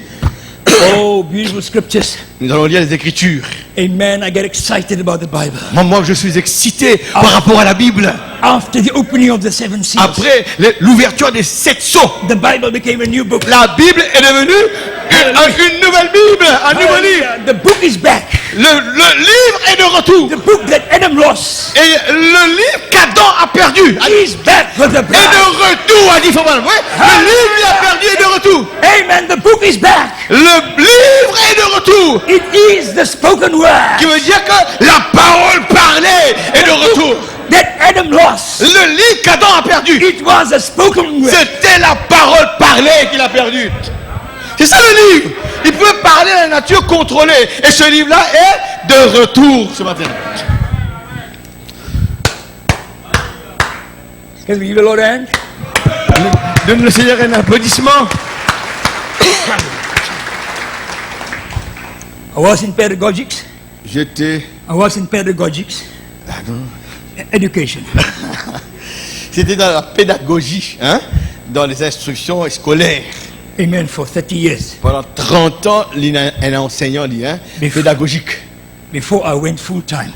oh, beautiful scriptures. Nous allons lire les Écritures. Amen. I get excited about the Bible. Moi, je suis excité par rapport à la Bible. After the opening of the seven seals, Après l'ouverture des 7 sceaux, the Bible became a new book. la Bible est devenue une nouvelle Bible, un nouveau livre. Hallelujah. The book is back. Le livre est de retour. The book that Adam lost Et le livre qu'Adam a perdu is back with the est bride. de retour. A dit Fabien. Ouais, le livre il a perdu est de retour. Amen. The book is back. Le livre est de retour. It is the spoken word Qui veut dire que la parole parlée est de retour. that Adam lost. Le livre qu'Adam a perdu, It was a spoken word. c'était la parole parlée qu'il a perdue. C'est ça le livre. Il peut parler à la nature contrôlée. Et ce livre-là est de retour ce matin. Can we give the Lord a hand? Donne le Seigneur un applaudissement. I was in pedagogics. J'étais. I was in pedagogics. Education. C'était dans la pédagogie, hein, dans les instructions scolaires. Amen. For 30 years. Pendant 30 ans, un enseignant dit, hein, pédagogique. Before I went full time.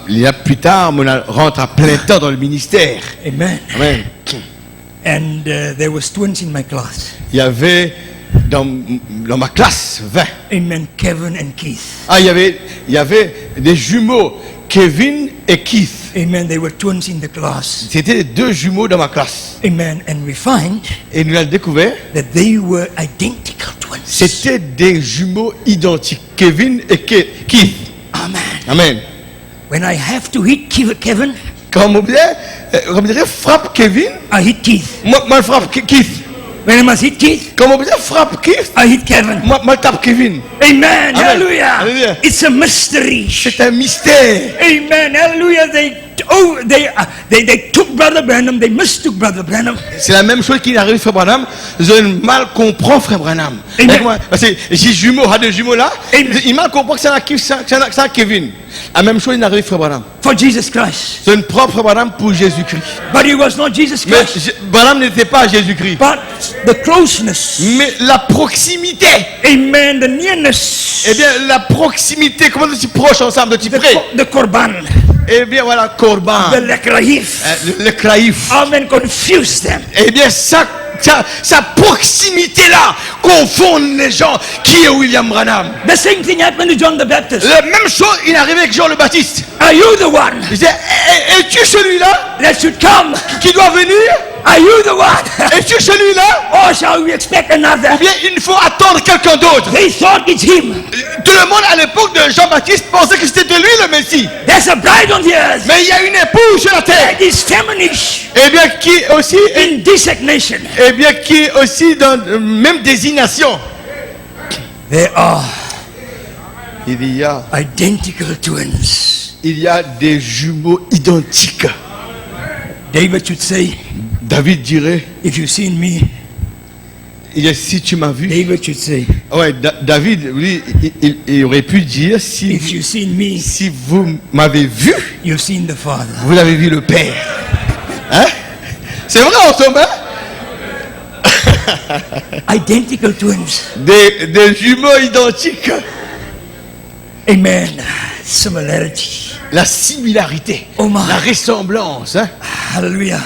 Il y a plus tard, on rentre à plein temps dans le ministère. Amen. Amen. And there was twins in my class. Il y avait dans ma classe 20. Amen. Kevin and Keith. Ah, il y avait des jumeaux, Kevin et Keith. Amen. They were twins in the class. C'était les deux jumeaux dans ma classe. Amen. And we find Et nous avons découvert, that they were identical twins. c'était des jumeaux identiques, Kevin et Keith. Amen. Amen. When I have to hit Kevin, Comme on dirait, frappe Kevin, I hit Keith. moi je frappe Keith. When I must hit Keith, Comme on dirait, frappe Keith, I hit Kevin. moi je tape Kevin. Amen. Hallelujah. Hallelujah. It's a mystery. C'est un mystère. Amen. Hallelujah. They they took Brother Branham, they mistook Brother Branham. C'est la même chose qui arrive frère Branham. Ils ont mal comprend frère Branham. Amen. Avec moi, parce que j'ai jumeaux, a deux jumeaux là. Amen. Il mal comprend que c'est Kevin. La même chose il arrive frère Branham. For Jesus Christ. C'est une propre Branham pour Jésus-Christ. But he was not Jesus Mais Christ. Branham n'était pas Jésus-Christ. But the closeness. Mais la proximité. Amen. The nearness. Eh bien, la proximité, comment tu proches ensemble, tu près. The korban. Eh bien, voilà, Corban. The lekraïf. Le kraïf. Amen. Confuse them. Eh bien, sa proximité-là confond les gens. Qui est William Branham? The same thing happened to John the Baptist. La même chose, il est arrivé avec Jean le Baptiste. Are you the one Il disait, es-tu celui-là that should come? qui doit venir? Are you the one? Es-tu celui-là? Or shall we expect another? Ou bien il faut attendre quelqu'un d'autre? They thought it's him. Tout le monde à l'époque de Jean-Baptiste pensait que c'était de lui le Messie. There's a bride on the earth Mais il y a une épouse sur la terre. that is feminish Eh bien, qui aussi, in designation. eh bien, qui est aussi dans la même désignation. They are Il y a des jumeaux identiques. David should say, David dirait, if you've seen me, il y a, si tu m'as vu. David should say, Ouais, David, lui, il aurait pu dire, if you've seen me, si vous m'avez vu, you've seen the Father. vous avez vu le Père. Hein? C'est vrai en somme, hein? Identical twins. Des jumeaux identiques. Amen. Similarity. La similarité, Oh my. la ressemblance. Hein? Hallelujah.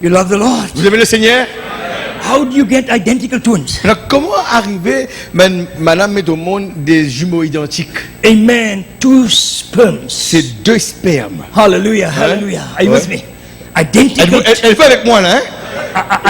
You love the Lord. Vous aimez le Seigneur? How do you get identical twins? Alors, comment arriver, madame, met au monde des jumeaux identiques? Amen. Two sperms. C'est deux spermes. Hallelujah. Hallelujah. Are you with me? Identical, Elle fait avec moi là, hein?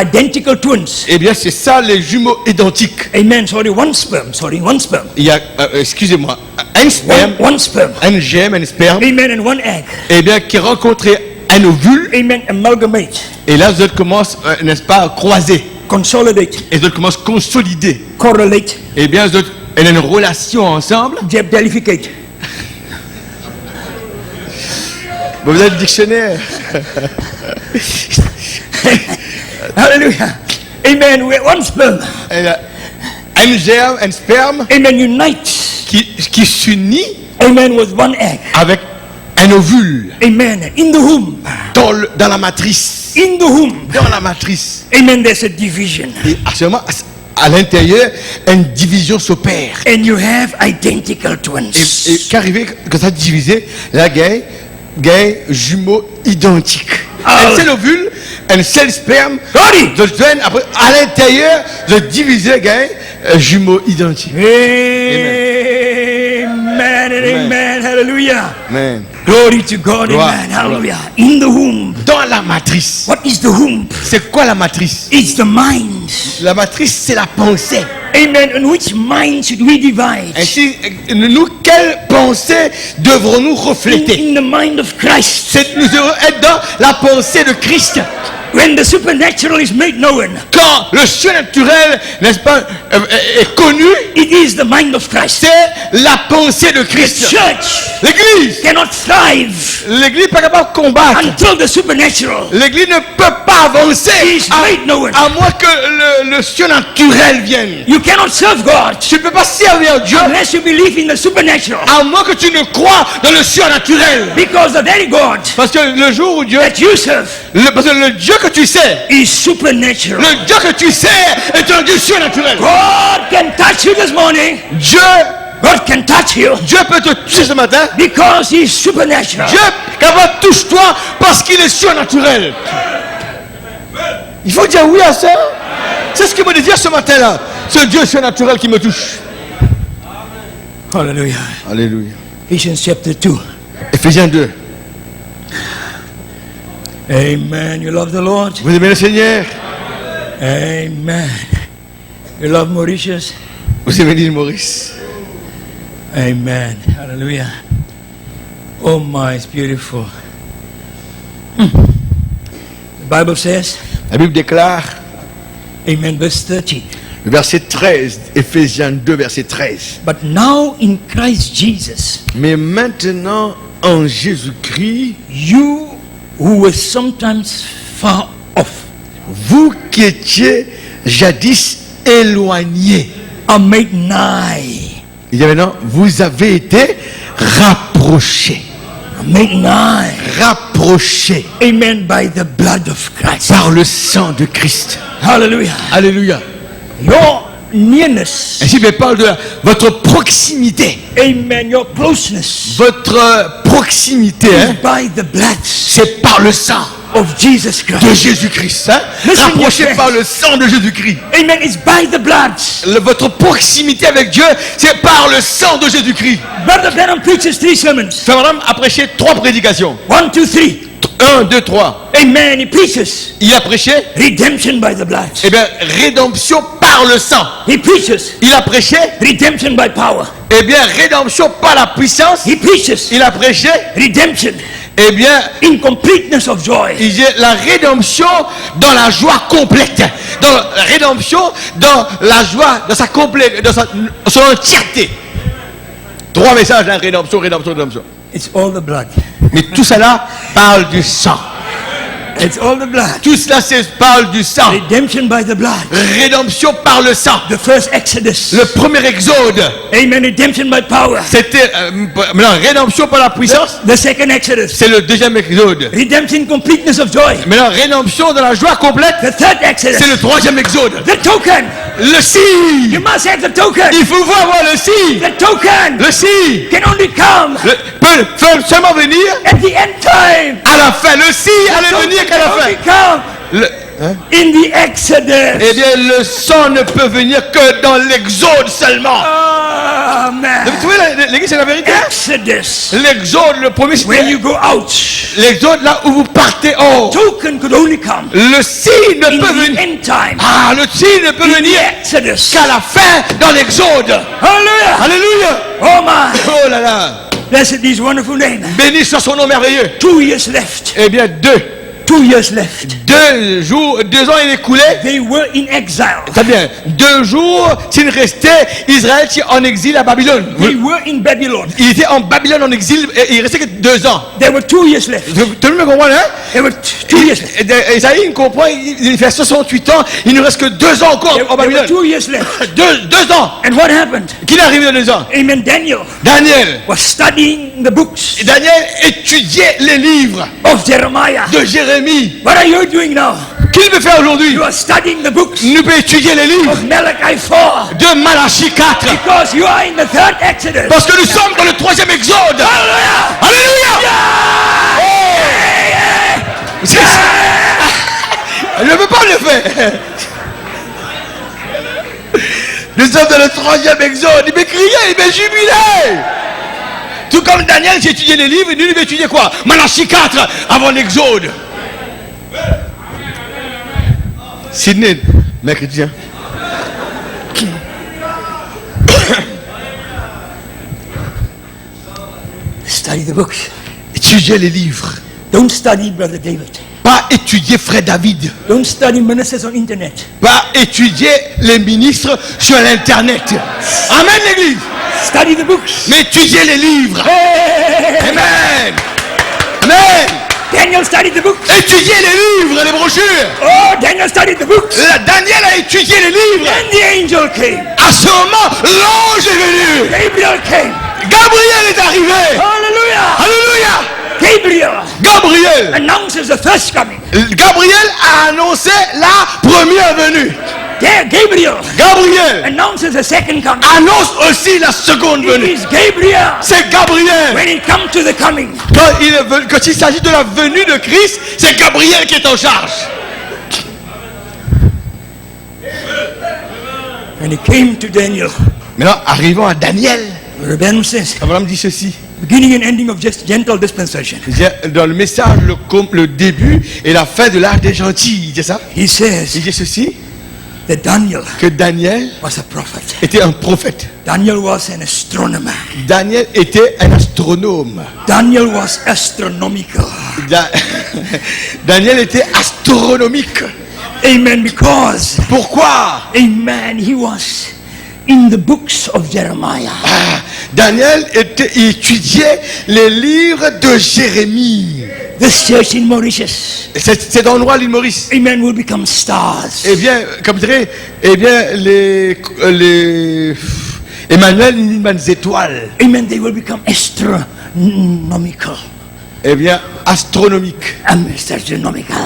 identical twins. Eh bien, c'est ça les jumeaux identiques. Amen. Sorry, one sperm. Sorry, one sperm. Il y a, excusez-moi, un sperme, One sperm. un germe, un sperme, Amen. And one egg. eh bien, qui rencontrait un ovule, Amen. Amalgamate. et là, les autres commencent, n'est-ce pas, à croiser. Consolidate. Et les autres commencent à consolider. Correlate. Eh bien, les autres, elles ont une relation ensemble. Jellificate. Vous avez le dictionnaire. Hallelujah. Amen. We're one sperm. Elle a un germe, un sperme Amen. Unite. qui s'unit Amen. With one egg. avec un ovule Amen. In the womb. dans la matrice. In the womb. Dans la matrice. Amen. There's a division. Et actuellement, à l'intérieur, une division s'opère. And you have identical twins. Et qu'arrivé que ça divisé, là, gay, jumeaux identiques. Ah. Un seul ovule, un seul sperme. Ready? Après, à l'intérieur, de diviser, gay, jumeaux identiques. Amen and amen. Hallelujah. Amen. Glory to God. Gloire. Amen. Hallelujah. In the womb. Dans la matrice. What is the womb? C'est quoi la matrice? It's the mind. La matrice, c'est la pensée. Amen. And which mind should we divide? Ainsi, nous, quelle pensée devrons-nous refléter? In the mind of Christ. Nous devons être dans la pensée de Christ. When the supernatural is made known, Quand le surnaturel, n'est-ce pas, est connu, it is the mind of Christ. c'est la pensée de The Christ. church L'église, cannot thrive l'église n'est pas capable de combattre. until the supernatural L'église ne peut pas avancer is made known. à moins que le surnaturel vienne. You cannot serve God Tu ne peux pas servir Dieu unless you believe in the supernatural. à moins que tu ne crois dans le surnaturel. Because the very God Parce que le jour où Dieu, that you serve parce que le Dieu que tu sais, is supernatural. le Dieu que tu sais est un Dieu surnaturel. God can touch you this morning. God can touch you Dieu peut te toucher ce matin. because He is supernatural. Dieu, capable touche-toi parce qu'il est surnaturel. Il faut dire oui à ça. C'est ce qu'il me dit ce matin-là. Ce Dieu surnaturel qui me touche. Hallelujah. Alléluia. Ephesians chapter 2. Éphésiens 2. Amen. You love the Lord? Vous aimez le Seigneur? Amen. You love Mauritius? Vous aimez l'île Maurice? Amen. Hallelujah. Oh my, it's beautiful. The Bible says, La Bible déclare, Amen, verse 13. le verset 13, Éphésiens 2, verset 13. But now in Christ Jesus, Mais maintenant, en Jésus-Christ, you who were sometimes far off vous qui étiez jadis éloignés, are made nigh. il dit maintenant, vous avez été rapprochés. Made nigh. Rapprochés Amen. By the blood of Christ. par le sang de Christ. Hallelujah. Alléluia. Your nearness. Ainsi, il parle de votre proximité. Amen. Your closeness. Votre proximité, hein, By the blood c'est par le sang of Jesus de Christ. Jésus-Christ. Hein. Listen, Rapproché your par le sang de Jésus-Christ. Amen. It's by the blood. Votre proximité avec Dieu, c'est par le sang de Jésus-Christ. Brother Branham preaches 3 sermons. Frère Branham a prêché 3 prédications. 1, 2, 3. 1, 2, 3. Amen. He preaches Il a prêché, redemption by the blood. eh bien, rédemption par le sang. He preaches Il a prêché, redemption by power. eh bien, rédemption par la puissance. He preaches Il a prêché, redemption eh bien, in completeness of joy. il dit la rédemption dans la joie complète. Dans la rédemption dans la joie, dans sa complète, dans son entièreté. 3 messages, hein, rédemption, rédemption, rédemption. It's all the blood. Mais tout cela parle du sang. It's all the blood. Tout cela parle du sang. Redemption by the blood. Rédemption par le sang. The first Exodus. Le premier exode, Amen. Redemption by power. c'était maintenant rédemption par la puissance. The second Exodus. C'est le deuxième exode. Redemption in completeness of joy. Maintenant rédemption dans la joie complète. The third Exodus. C'est le troisième exode. The token. Le signe. You must have the token. Il faut voir le signe. The token Le signe can only come peut seulement venir at the end time. à la fin. Le signe allait venir qu'à la Can fin. only come Le- hein? in the Exodus. Eh bien, le sang ne peut venir que dans l'exode seulement. Oh Vous man. trouvez, l'église, c'est la vérité. Exodus. L'exode, le premier, When c'était you go out, l'exode là où vous partez hors. token could only come Le signe ne in peut the venir. end time. Ah, le signe ne peut In the venir Exodus. qu'à la fin dans l'exode. Hallelujah. Alléluia. Oh my. Oh là là. Blessed be his wonderful name. Béni soit son nom merveilleux. 2 years left. Eh bien, 2 years left. 2 jours, 2 ans il est écoulé. They were in exile. Très bien. 2 jours, s'il restait Israël en exil à Babylone. They were in Babylon. Il était en Babylone en exil et il restait que 2 ans. There were 2 years left. Tout le monde comprend, hein? There were 2 years left. Isaïe, il comprend, il fait 68 ans, il ne reste que 2 ans encore en There were Babylone. 2 years left. 2 ans. And what happened? Qu'il est arrivé dans 2 ans? Amen. Daniel Daniel. was studying the books Daniel étudiait les livres of Jeremiah. de Jérémie. What are you doing now? Qu'il peut faire aujourd'hui? You are studying the books Nous peut étudier les livres of Malachi 4 de Malachie 4. because you are in the third Exodus. Parce que nous sommes dans le 3e exode. Hallelujah! Alléluia! Je ne peux pas le faire. Nous sommes dans le 3e exode. Il m'a crié, il m'a jubilé. Tout comme Daniel, j'ai étudié les livres, nous, il va étudier quoi? Malachie 4 avant l'exode. Sydney, mec chrétien. Study the books. Étudier les livres. Don't study Brother David. Pas étudier frère David. Don't study ministers on internet. Pas étudier les ministres sur l'internet. Amen l'église. Study the books. Mais étudier les livres. Hey! Amen. Amen. Daniel studied the books. Étudier les livres, les brochures. Oh, Daniel studied the books. Daniel a étudié les livres. And the angel came. À ce moment, l'ange est venu. Gabriel came. Gabriel est arrivé. Hallelujah. Alléluia. Gabriel Gabriel. announces the first coming. Gabriel a annoncé la première venue. There, Gabriel Gabriel announces the second coming. annonce aussi la seconde It venue. is Gabriel. C'est Gabriel. When it comes to the coming, Quand il s'agit de la venue de Christ, c'est Gabriel qui est en charge. when it came to Daniel, Maintenant, arrivons à Daniel. Rebbe says, Abraham dit ceci. beginning and ending of just gentle dispensation. Dans le message, le début et la fin de l'âge des gentils, c'est ça? He says Il dit ceci, that Daniel que Daniel was a prophet. était un prophète. Daniel was an astronomer. Daniel était un astronome. Daniel was astronomical. Daniel était astronomique. Amen. Because, Pourquoi? amen, he was in the books of Jeremiah. Daniel étudiait les livres de Jérémie. This church in Mauritius, Cet endroit, l'île Maurice. amen, will become stars. Eh bien, comme je dirais, eh bien, les Emmanuel, les étoiles, Amen, they will become astronomical. eh bien, astronomiques. Astronomical.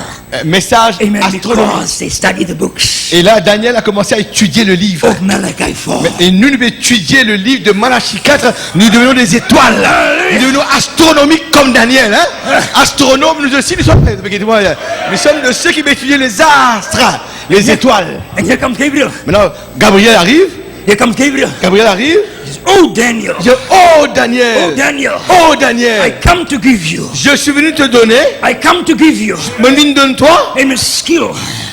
Message Amen, astronomique. because they study the books Et là, Daniel a commencé à étudier le livre. of Malachi 4. Et nous devons étudier le livre de Malachie 4. Nous devenons des étoiles. Nous devenons astronomiques comme Daniel. Hein? Astronomes, nous aussi, nous sommes de ceux qui vont étudier les astres, les étoiles. And here comes Gabriel. Maintenant, Gabriel arrive. Here comes Gabriel. Gabriel arrive. He says, oh, Daniel. Il dit, oh Daniel. Oh, Daniel. Oh I Daniel. come to give you. Je suis venu te donner. I come to give you. Mon vin donne-toi Amen. Skill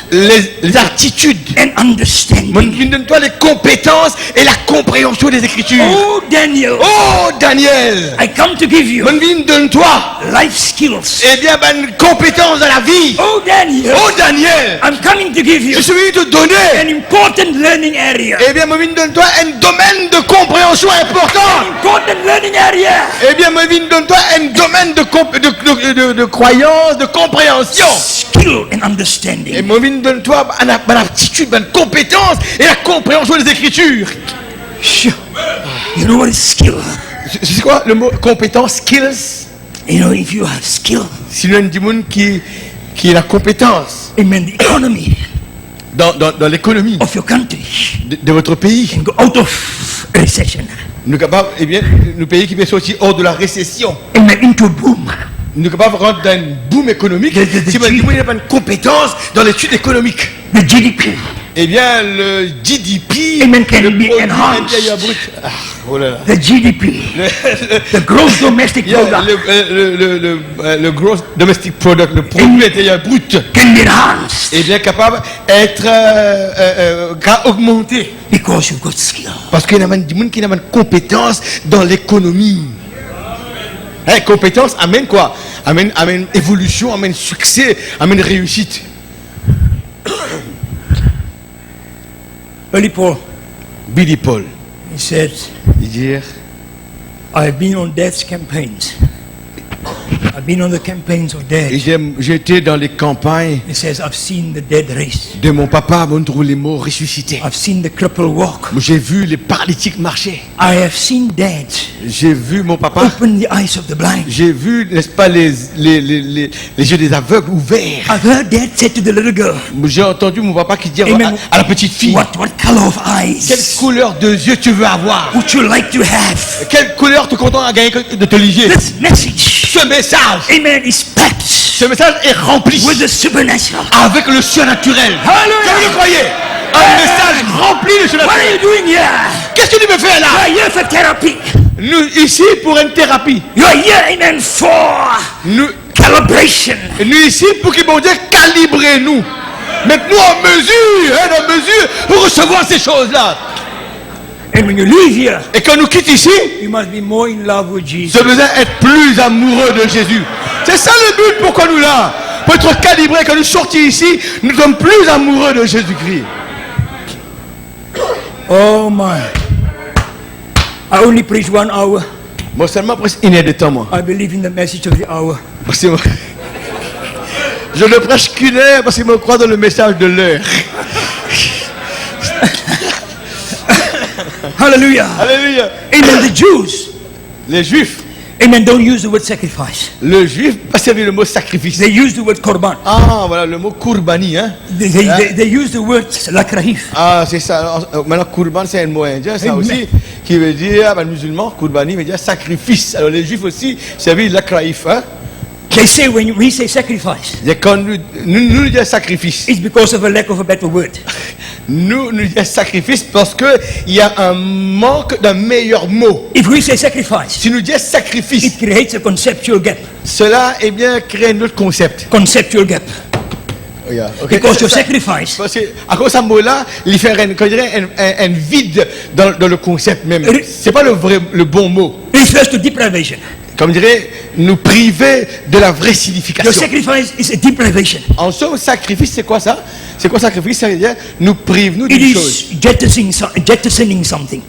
les aptitudes. and understanding. Mon vin donne-toi les compétences et la compréhension des Écritures. Oh, Daniel. Oh Daniel. I come to give you Mon vin donne-toi. life skills. Eh bien, ben, compétences dans la vie. Oh, Daniel. Oh Daniel. I'm coming to give you Je suis venu te donner. an important learning area. Eh bien, mon vin donne-toi un domaine de compréhension important. Important learning area. Eh bien, mon vin donne-toi un domaine de croyance, de compréhension. Skill and Et understanding. mon vin donne-toi une aptitude, une compétence et la compréhension des Écritures. Sure. You know what is skill? C'est quoi le mot compétence, skills? You know, if you have skill, C'est l'un du monde qui a la compétence amen, the economy dans l'économie of your country de votre pays. can go out of recession. Nous sommes capables, eh bien, nos pays qui veulent sortir hors de la récession. Amen, into boom. Nous sommes capables de rentrer dans une boom économique si on n'a pas une compétence dans l'étude économique. The GDP. Eh bien, le GDP, Amen, can le be produit enhanced. intérieur brut. Ah, oh là là. The GDP. The gross domestic Yeah, product le gross domestic product, le produit intérieur brut, can be enhanced est bien capable d'être augmenté. because you've got skill. Parce qu'il y a des gens qui ont une compétence dans l'économie. Hein, compétence amène quoi? Amène évolution, amène succès, amène réussite. Billy Paul, Billy Paul, he said, il dit, I've been on death's campaigns. I've been on the campaigns of death. j'étais dans les campagnes He says, I've seen the dead race. de mon papa, mon trouve les morts ressuscités. I've seen the cripple walk. J'ai vu les paralytiques marcher. I have seen dead J'ai vu mon papa. open the eyes of the blind. J'ai vu, n'est-ce pas, les yeux des aveugles ouverts. I've heard dad say to the little girl, J'ai entendu mon papa qui dit Amen. à la petite fille, what color of quelle eyes couleur de yeux tu veux avoir? would you like to have? Quelle couleur tu es content à gagner de te lier? This message, Ce message, amen, is packed ce message est rempli with the supernatural. avec le surnaturel. Hallelujah. Comme vous le croyez, un message rempli de What are surnaturel. you doing here? Qu'est-ce que tu me fais là? You are here for therapy. Nous ici pour une thérapie. You are here, amen, for Nous calibration. ici pour que mon Dieu calibre nous. Mette-nous en mesure pour recevoir ces choses-là. And when you leave here, Et quand nous quittons ici, you must be more in love with Jesus. je besoin d'être plus amoureux de Jésus. C'est ça le but pourquoi nous là. Pour être calibré, quand nous sortons ici, nous sommes plus amoureux de Jésus-Christ. Oh my. I only preach 1 hour. Moi seulement presque une heure de temps, moi. I believe in the message of the hour. Parce que moi, je ne prêche qu'une heure parce que je me crois dans le message de l'heure. Hallelujah. Alléluia. Amen. The Jews, Les Juifs, amen, don't use the word sacrifice. le Juif, pas servir le mot sacrifice. They use the word korban. Ah, voilà le mot kurbani, hein. They use the word lakrahif. Ah, c'est ça. Alors, maintenant, kurban, c'est un mot indien, ça Amen. aussi, qui veut dire, ben, musulman, kurbani veut dire sacrifice. Alors, les Juifs aussi servent l'akraïf, hein. They say when we say sacrifice, Et quand nous disons sacrifice, it's because of a lack of a better word. nous disons sacrifice parce qu'il y a un manque d'un meilleur mot. If we say sacrifice, Si nous disons sacrifice, it creates a conceptual gap. cela, eh bien, crée un autre concept. Conceptual gap. Regarde, ok. Because your Ça- sacrifice, Parce que, à cause de ce mot-là, il fait un vide dans le concept même. C'est pas le bon mot. refers to depravation. comme dirait, nous priver de la vraie Your signification. sacrifice is a deprivation. En somme, sacrifice, c'est quoi ça? C'est quoi sacrifice? Ça veut dire, nous prive nous It d'une chose. is jettisoning something.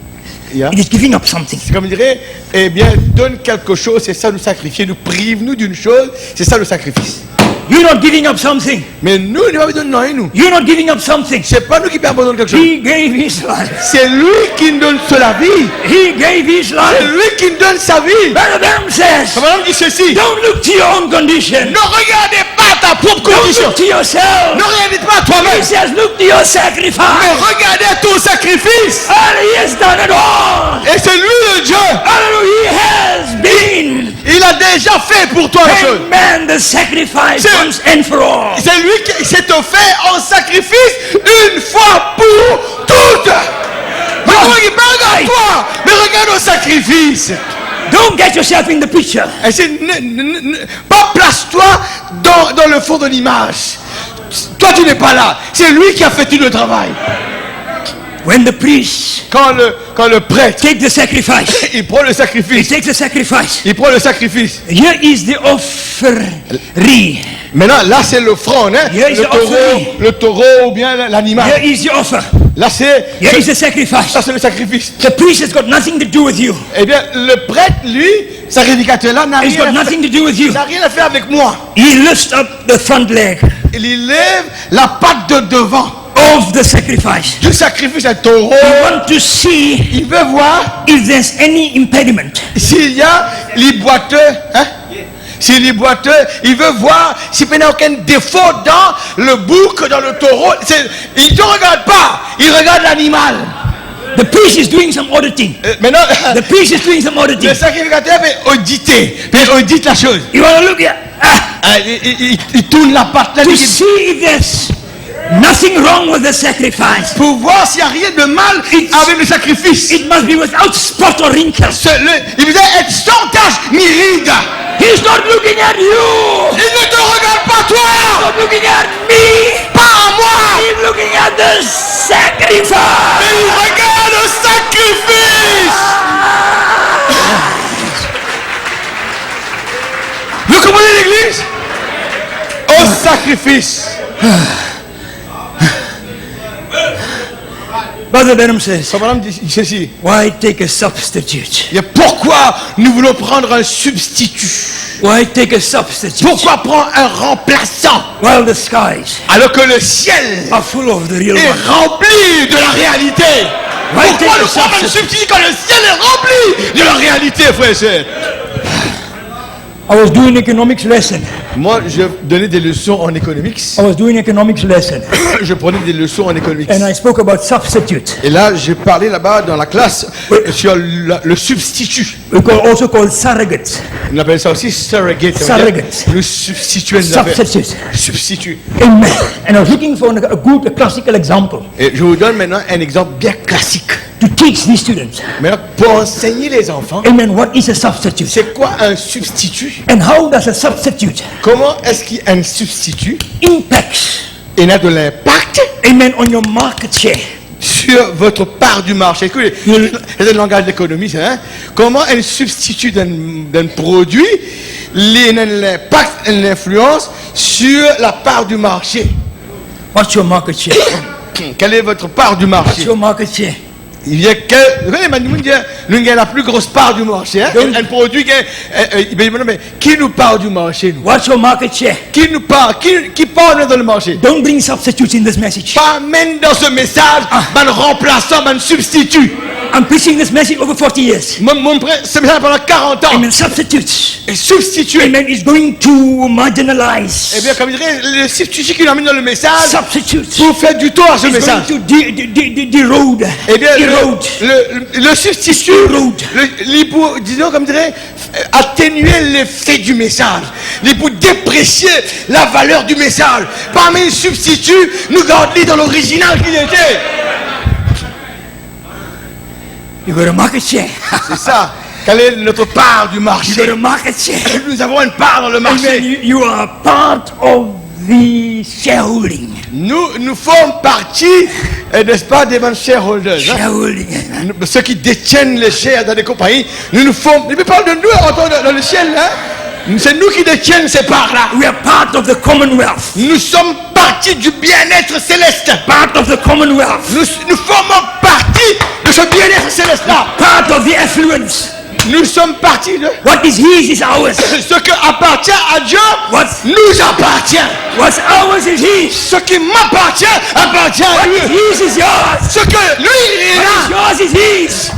Yeah. It is giving up something. C'est comme dirait, eh bien, donne quelque chose, c'est ça nous sacrifier. Nous prive nous d'une chose, c'est ça le sacrifice. You're not giving up something. Mais nous, nous n'avons pas besoin de rien, nous. You're not giving up something. C'est pas nous qui perdons quelque chose. He gave his life. C'est lui qui nous donne la vie. He gave his C'est life. lui qui nous donne sa vie. Brother Branham says, Comme madame dit ceci. don't look to your own condition. Ne regardez pas ta propre Don't condition. look to yourself. Ne regardez pas à toi-même. He says, look to your Mais sacrifice. regardez à ton sacrifice. And he has done it all. Et c'est lui le Dieu. Hallelujah. He has been. Il a déjà fait pour toi la chose. Amen. The sacrifice C'est- once and for all. C'est lui qui s'est offert en sacrifice une fois pour toutes. Mais regarde toi, mais regarde au sacrifice. Don't get yourself in the picture. Et c'est pas place-toi dans le fond de l'image. Toi tu n'es pas là. C'est lui qui a fait tout le travail. When the priest Quand le prêtre take the sacrifice, il prend le he sacrifice. takes the sacrifice. Il prend le sacrifice. Here is the offering. Maintenant là c'est l'offrande, hein? Here is the offering. Le taureau ou bien l'animal. Here is the offer. Là c'est Here is the sacrifice. ça c'est le sacrifice. The priest has got nothing to do with you. Eh bien, le prêtre, lui, sacrificateur là, n'a He's got rien, nothing to do with you. n'a rien à faire avec moi. He lifts up the front leg Il lève la patte de devant of the sacrifice. du sacrifice à taureau. You want to see Il veut voir if there's any impediment. s'il y a les boiteux, hein? S'il est boiteux, il veut voir s'il n'y a aucun défaut dans le bouc, dans le taureau. Il ne te regarde pas, il regarde l'animal. The priest is doing some auditing. Maintenant, The priest is doing some auditing. le sacrificateur va auditer, il audite la chose. You want to look at Il tourne la patte là, to see if there's nothing wrong with the sacrifice. pour voir s'il n'y a rien de mal avec le sacrifice. It must be without spot or wrinkle. Il devait être sans tache ni ride. He's not looking at you. Il ne te regarde pas He's toi, not looking at me. pas à moi. He's looking at the sacrifice. Mais il regarde le sacrifice. Vous comprenez l'église? Au sacrifice. Brother Benham says, Comme madame dit ceci. why take a substitute? Et pourquoi nous voulons prendre un substitut? Why take a substitute? Pourquoi prendre un remplaçant While the skies alors que le ciel are full of the real est one. rempli de la réalité? Why Pourquoi take nous a prendre un substitute? substitut quand le ciel est rempli de la réalité, frère et sœur? I was doing economics lesson. Moi, je donnais des leçons en économics. I was doing economics lesson. Je prenais des leçons en économics. And I spoke about substitute. Et là, j'ai parlé là-bas dans la classe sur le substitut. We could also call surrogate. On appelle ça aussi surrogate. Surrogate. Le substitut. des affaires. Substitute. Substitut. Amen. And I was looking for a good classical example Et je vous donne maintenant un exemple bien classique. to teach these students. Maintenant, pour enseigner les enfants, Amen. What is a substitute? c'est quoi un substitut? And how does a substitute Comment est-ce qu'un substitut impacts, il a de l'impact amen, on your market share? sur votre part du marché? Écoutez, c'est le langage d'économie, ça, hein? Comment un substitut d'un produit a l'impact et l'influence sur la part du marché? What's your market share? Quelle est votre part du What's marché? your market share? Il y a que, vous voyez, nous avons la plus grosse part du marché, hein? Un produit mais qui nous parle du marché, nous? What's your market share? Qui nous parle, qui parle dans le marché? Don't bring substitutes in this message. Pas même dans ce message, un remplaçant, un substitut. I'm preaching this message over 40 years. Mon frère, ce message pendant 40 ans. Amen. Substitutes. Et substituer. Amen. Is going to marginalize. Eh bien, comme je dirais, le substitut qui nous amène dans le message, Substitutes. pour faire du tort à ce Is going message. to derode. Eh bien, Erode. le substitut, pour, disons, comme je dirais, atténuer l'effet du message. Pour déprécier la valeur du message. Parmi les substituts, nous gardons dans l'original qu'il était. You got a market share. C'est ça. Quelle est notre part du You marché? got a market share. Nous avons une part dans le Amen. marché. You are part of the shareholding. Nous faisons partie, n'est-ce pas, des shareholders. Hein? Shareholding. Ceux qui détiennent les shares dans les compagnies. Nous faisons. Il parle de nous dans le ciel. Hein? C'est nous qui détiennent ces parts-là. We are part of the commonwealth. Nous sommes partie du bien-être céleste. Part of the commonwealth. Nous formons partie de ce bien-être céleste-là. Part of the affluence. Nous sommes partis de What is his is ours. ce qui appartient à Dieu What's- nous appartient. What's ours is his. Ce qui m'appartient appartient à What lui. is his is yours. Ce que lui il a, What is yours is his.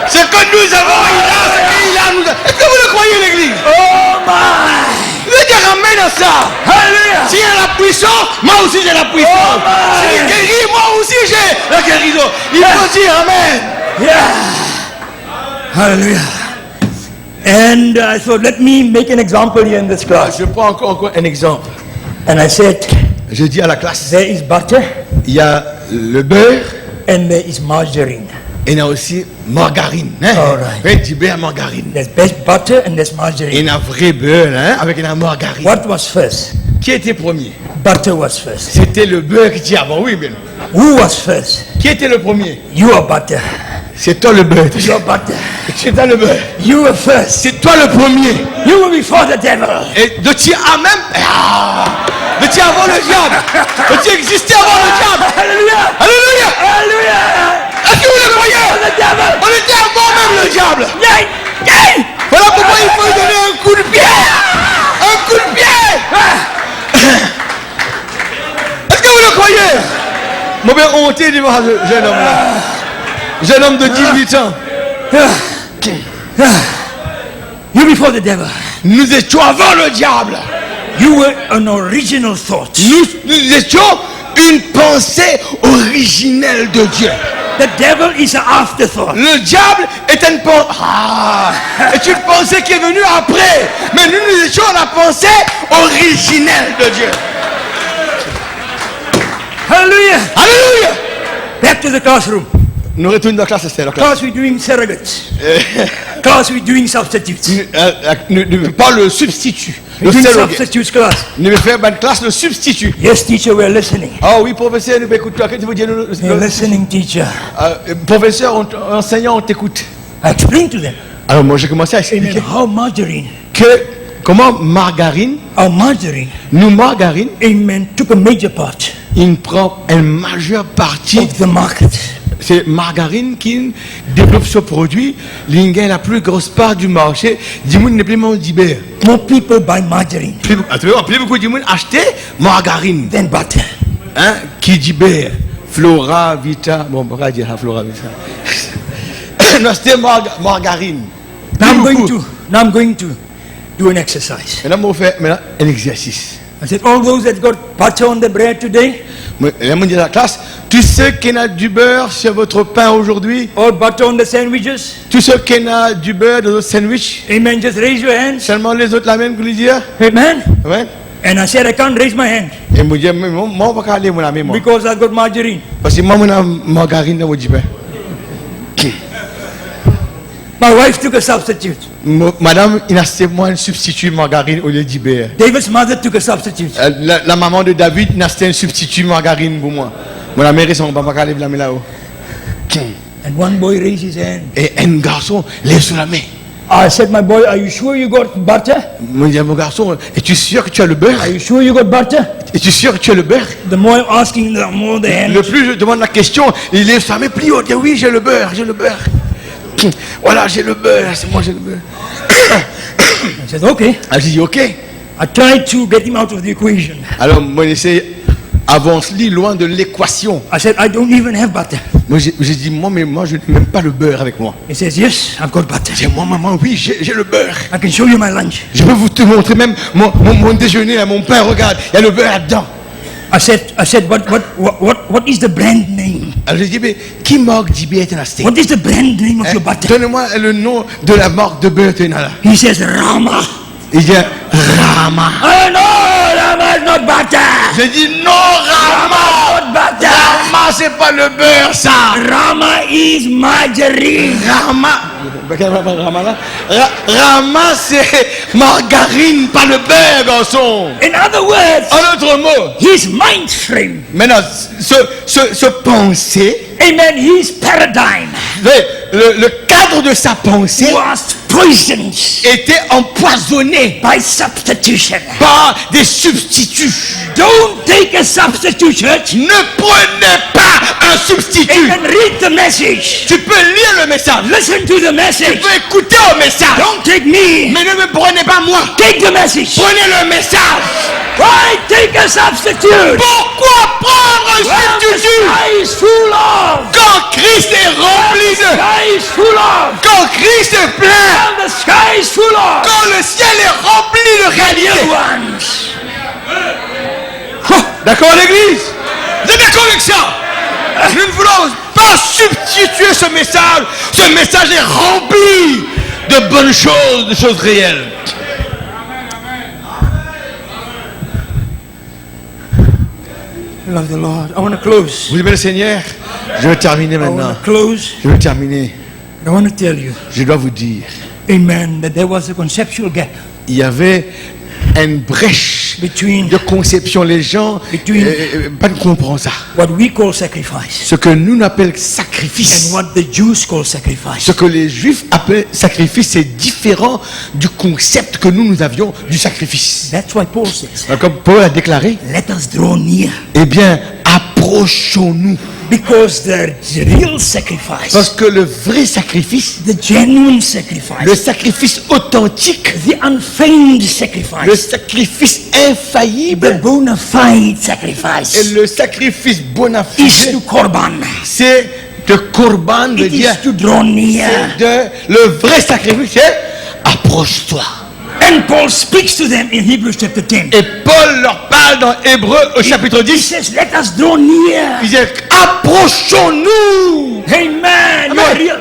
ce que nous avons, il a, ce qu'il a, nous a. Est-ce que vous le croyez, l'église? Oh my. Le Dieu ramène à ça. Hallelujah. S'il y a la puissance, moi aussi j'ai la puissance. Oh my. S'il guérit, moi aussi j'ai la guérison. Il faut dire Amen. Yeah. Hallelujah. And I thought, let me make an example here in this class. Je prends encore un exemple. And I said, Je dis à la classe, there is butter il y a le beurre and there is margarine. et il y a aussi margarine. Hein? All right. Oui, du beurre margarine. There's best butter and there's Il margarine. y a un vrai beurre hein, avec une margarine. What was first? Qui était premier? Butter was first. C'était le beurre qui était avant, oui, bien. Who was first? Qui était le premier? You are butter. C'est toi le beurre. You are butter. C'est toi le beurre. You were first. C'est toi le premier. You were before the devil. Et de ti à même. De ti avant le diable. De ti existait avant le diable. Hallelujah. Alléluia. Hallelujah. Est-ce que vous le croyez? The devil. On était avant même le diable. Yay. Yay. Voilà pourquoi il faut lui donner un coup de pied. Un coup de pied. Est-ce que vous le croyez? Mon père honté devant ce jeune homme-là. Jeune homme de 18 ans. You before the devil. Nous étions avant le diable. You were an original thought. Nous étions une pensée originelle de Dieu. The devil is an afterthought. Le diable est une pensée. Est une pensée qui est venue après. Mais nous étions la pensée originelle de Dieu. Hallelujah. Alléluia. Back to the classroom. Nous retournons dans la classe, c'est la classe. Class, we're doing surrogates. Class, we're doing substitutes. Pas le substitut. Le We're doing surrogate. substitutes class. Nous vais faire une classe le substitut. Yes, teacher, we're listening. Ah oui, professeur, nous écoutons. Qu'est-ce que vous dites? We're listening, teacher. Professeur, enseignant, on t'écoute. I explained to them. Alors moi j'ai commencé à And then expliquer how margarine, comment margarine, nous margarine, amen, took a major part il prend une majeure partie. of the market. C'est margarine qui développe ce produit, il gagne la plus grosse part du marché. Du monde n'est plus moins d'hiver. More people buy margarine Plus beaucoup de monde acheter margarine. than butter. Hein? Qui dit beurre, Flora, Vita, bon, on va dire Flora, Vita. Non, c'était margarine. Now I'm Plus going beaucoup. to do an exercise. Maintenant, on fait un exercice. I said, all those that got butter on the bread today, Là, on dit à la classe, tous ceux qui ont du beurre sur votre pain aujourd'hui, or butter on the sandwiches, tous ceux qui ont du beurre dans votre sandwich, amen, just raise your hands. seulement les autres la même que lui dire. Amen. Ouais. And I said, I can't raise my hand Et moi, je dis, moi, je ne vais pas aller mon ami, moi. because I've got margarine. Parce que moi, j'ai margarine dans mon pain. My wife took a substitute. Madame, il a acheté moi un substitut margarine au lieu du beurre. David's mother took a substitute. La maman de David, il a acheté un substitut margarine pour moi. Mon ami, ils sont pas aller la main là-haut. And one boy raised his hand. Et un garçon lève sur la main. I said, my boy, are you sure you got butter? Moi, je dis à mon garçon, es-tu sûr que tu as le beurre? Are you sure you got butter? Es-tu sûr que tu as le beurre? The more I'm asking, the more the hand. Le plus je demande la question, il lève sa main plus haut. Il dit oui, j'ai le beurre, j'ai le beurre. Voilà, j'ai le beurre, c'est moi, j'ai le beurre. I said, okay. Alors j'ai dit ok. I tried to get him out of the equation. Alors moi j'essaie avance-lui loin de l'équation. I said, I don't even have butter. Moi j'ai dit moi je n'ai même pas le beurre avec moi. He says, yes, I've got butter. J'ai moi maman oui j'ai le beurre. I can show you my lunch. Je peux vous te montrer même mon déjeuner, là, mon pain, regarde, il y a le beurre là-dedans. I said, what is the brand name? Alors j'ai dit mais qui marque du beurre t'en acheté? What is the brand name of your butter? Donnez-moi le nom de la marque de beurre t'en as là. He says, Rama. Il dit Rama. Oh no, Rama is not butter. J'ai dit non Rama. Not butter. Rama c'est pas le beurre ça. Rama is margarine. Rama Rama, c'est margarine, pas le beurre, garçon. In other words, En d'autres mots, his mind frame, maintenant, ce pensée, amen, his paradigm le cadre de sa pensée was poisoned était empoisonné by substitution. par des substituts. Don't take a substitute, church, Ne prenez pas un substitut. and read the message. Tu peux lire le message. Listen to the Tu message. peux écouter au message. Don't take me. Mais ne me prenez pas moi. Take the message. Prenez le message. Why take a substitute? Pourquoi prendre un Well, the substitut sky is full of. quand Christ est rempli The de... sky is full of. Quand Christ est plein. Well, the sky is full of. Quand le ciel est rempli de réalité. New ones. D'accord l'église? Vous êtes d'accord avec ça? Nous ne voulons pas substituer ce message. Ce message est rempli de bonnes choses, de choses réelles. I love the Lord. I want to close. Vous aimez le Seigneur? Je vais terminer I want maintenant. to close. Je vais terminer. I want to tell you, Je dois vous dire, amen, that there was a conceptual gap il y avait une brèche between de conception. Les gens Between- pas de comprendre ça. what we call sacrifice Ce que nous appelons and sacrifice, what the Jews call sacrifice. ce que les Juifs appellent sacrifice, c'est différent du concept que nous avions du sacrifice. That's why Paul says, Comme Paul a déclaré, let us draw near, eh bien, approchons-nous. because the real sacrifice, Parce que le vrai sacrifice, the genuine le sacrifice, sacrifice authentique, the unfeigned le sacrifice, sacrifice the infaillible bona fide et sacrifice le sacrifice bona is fide, to korban. c'est de corban, de It dire, is to draw near. le vrai sacrifice, c'est approche-toi. And Paul speaks to them in Hebrews chapter 10. Et Paul leur parle dans Hébreu au chapitre He 10. says, let us draw near. Il dit, approchons-nous. Amen. Amen.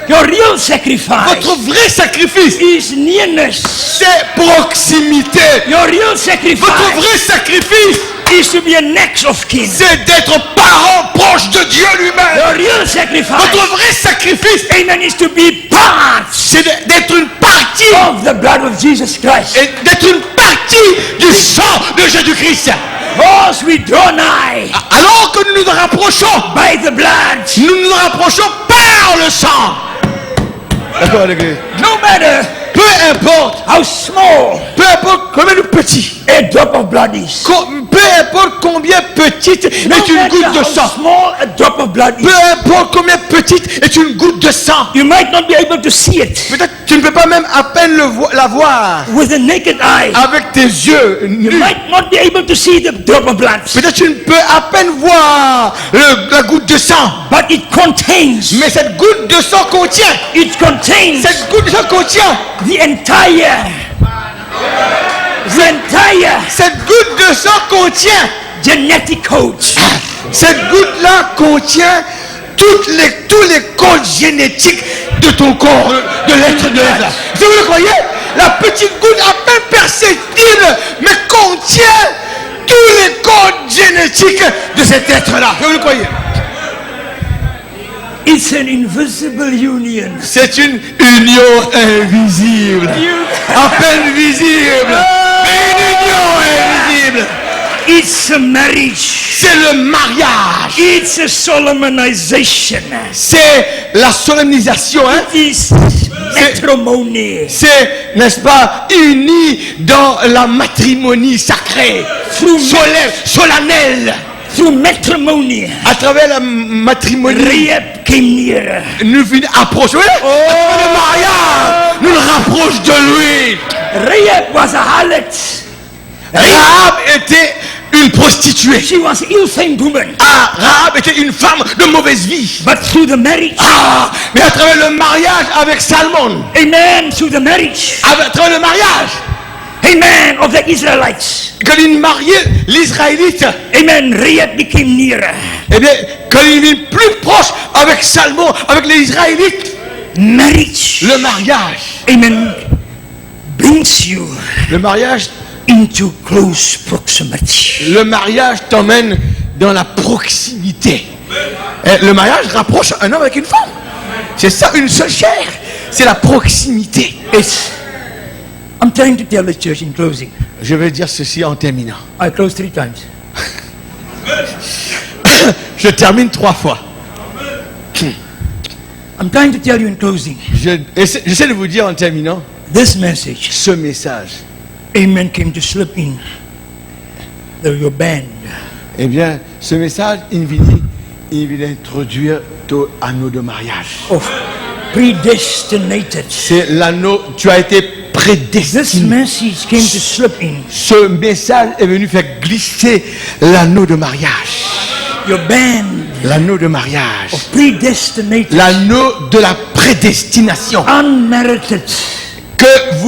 Your real sacrifice Votre vrai sacrifice, is nearness. c'est proximité. Your real sacrifice Votre vrai sacrifice, is to be a next of kin. c'est d'être parent proche de Dieu lui-même. Your real sacrifice, Votre vrai sacrifice, amen, is to be part c'est d'être une partie, of the blood of Jesus Christ. et d'être une partie du sang de Jésus-Christ. Because we draw nigh Alors que nous nous rapprochons, by the blood, nous nous rapprochons par le sang. D'accord, l'église. no matter Peu importe, how small peu importe combien de petit, a drop of blood is, peu importe combien petite est no une matter goutte de how sang, small a drop of blood peu is, importe combien petite est une goutte de sang, you might not be able to see it peut-être tu ne peux pas même à peine la voir with a naked eye. avec tes yeux You nus. might not be able to see the drop of blood, Peut-être tu ne peux à peine voir la goutte de sang, but it contains, mais cette goutte de sang contient, it contains cette goutte de sang contient, cette goutte de sang contient, genetic codes. cette goutte-là contient tous les codes génétiques de ton corps, de l'être de l'être. Est-ce que vous le croyez? La petite goutte à peine perceptible, mais contient tous les codes génétiques de cet être-là. Est-ce que vous le croyez? It's an invisible union. C'est une union invisible, à peine visible, mais une union invisible. It's a marriage. C'est le mariage, It's a solemnization. c'est la solennisation, hein? It is matrimony. C'est, n'est-ce pas, uni dans la matrimonie sacrée, solennelle. Through matrimony, À travers la matrimonie, Rahab came near. nous venons approcher. Le mariage nous le rapproche de lui. Rahab was a harlot. Rahab était une prostituée. She was an ill-famed woman. Rahab était une femme de mauvaise vie. But through the marriage, Mais à travers le mariage avec Salmon, amen, through the marriage, à travers le mariage, amen, of the Israelites, quand il mariait l'Israélite, amen, Rahab became nearer. eh bien, quand il est plus proche avec Salmon, avec les Israélites, Marriage, le mariage, amen, brings you le mariage, into close proximity. le mariage t'emmène dans la proximité. Et le mariage rapproche un homme avec une femme. C'est ça, une seule chair. c'est la proximité. I'm trying to tell the church in closing. Je vais dire ceci en terminant. I close 3 times. Je termine 3 fois. I'm trying to tell you in closing. J'essaie de vous dire en terminant, This message, ce message, amen, came to slip in your band. eh bien, ce message, il vient introduire ton anneau de mariage. Of predestinated. C'est l'anneau, tu as été This prédestiné. message came to slip in Ce message est venu faire glisser l'anneau de mariage. your band L'anneau de mariage. of predestinated, L'anneau de la prédestination. unmerited, Que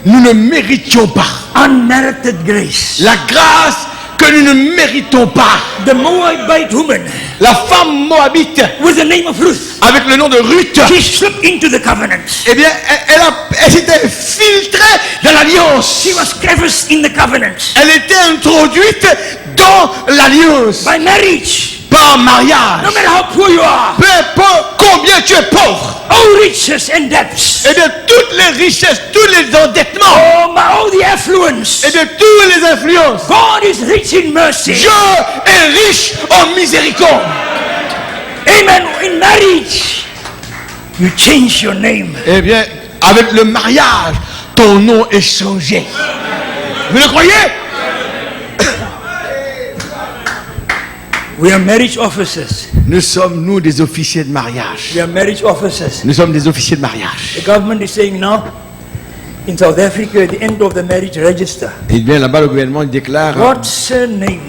nous ne méritions pas. unmerited grace. La grâce que nous ne méritons pas. The Moabite woman La femme moabite, with the name of Ruth, avec le nom de Ruth, she slipped into the covenant. eh bien, elle s'était infiltrée dans l'alliance. She was crevice in the covenant. Elle était introduite dans l'alliance By marriage, par no mariage. matter how poor you are, Peu importe combien tu es pauvre, all riches and debts, et de toutes les richesses, tous les endettements, all the affluence, et de toutes les influences, God is rich in mercy. Dieu est riche en miséricorde. Amen. In marriage, you change your name. Eh bien, avec le mariage, ton nom est changé. Vous le croyez? We are marriage officers. Nous sommes, nous, des officiers de mariage. We are marriage officers. Nous sommes des officiers de mariage. The government is saying now, in South Africa, at the end of the marriage register, Et bien, là-bas, le gouvernement déclare, what's her name?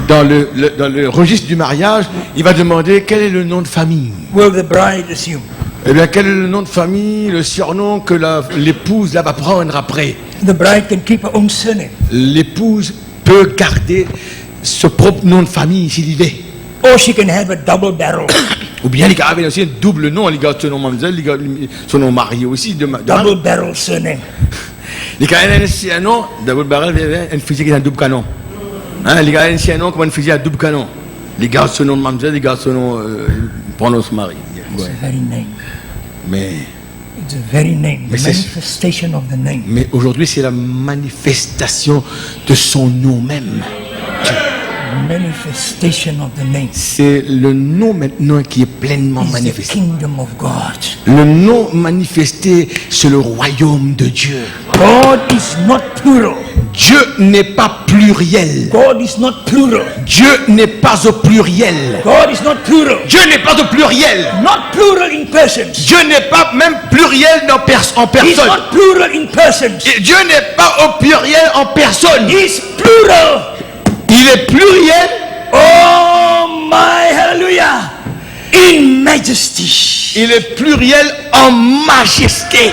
dans le registre du mariage, il va demander quel est le nom de famille. Will the bride assume? Eh bien, quel est le nom de famille, le surnom que l'épouse là va prendre après. The bride can keep her own surname. L'épouse peut garder ce propre nom de famille s'il y est. Or she can have a double barrel. Ou bien il garde aussi un double nom, il garde son nom mademoiselle, il garde son nom marié aussi. Double barrel surname. Il garde un ancien nom, double barrel, un fusil qui est un double canon. Hein, il garde un ancien nom comme un fusil à double canon. Il garde son nom de mademoiselle, il garde son nom, prononce mari. It's the very name. Mais It's the very name. The Mais c'est- manifestation of the name. Mais aujourd'hui, c'est la manifestation de son nom même. Manifestation of the name C'est le nom maintenant qui est pleinement is the manifesté. kingdom of God. Le nom manifesté, c'est le royaume de Dieu. God is not plural. Dieu n'est pas pluriel. God is not plural. Dieu n'est pas au pluriel. God is not plural. Dieu n'est pas au pluriel. Not plural in persons. Dieu n'est pas même pluriel en He's personne. not plural in persons. Et Dieu n'est pas au pluriel en personne. He's plural. Il est pluriel Oh my hallelujah. In majesty. Il est pluriel en majesté.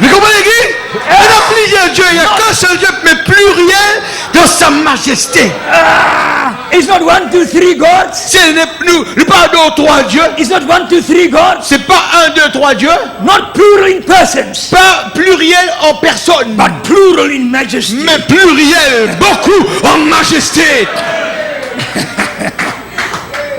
Vous comprenez qui? Il y a plusieurs dieux, il n'y a qu'un seul Dieu, mais pluriel dans sa majesté. It's not 1, 2, 3 gods. Nous parlons de 3 dieux. It's not 1, 2, 3 gods. C'est pas 1, 2, 3 dieux. Not plural in persons. Pas pluriel en personne. But plural in majesty. Mais pluriel, beaucoup en majesté.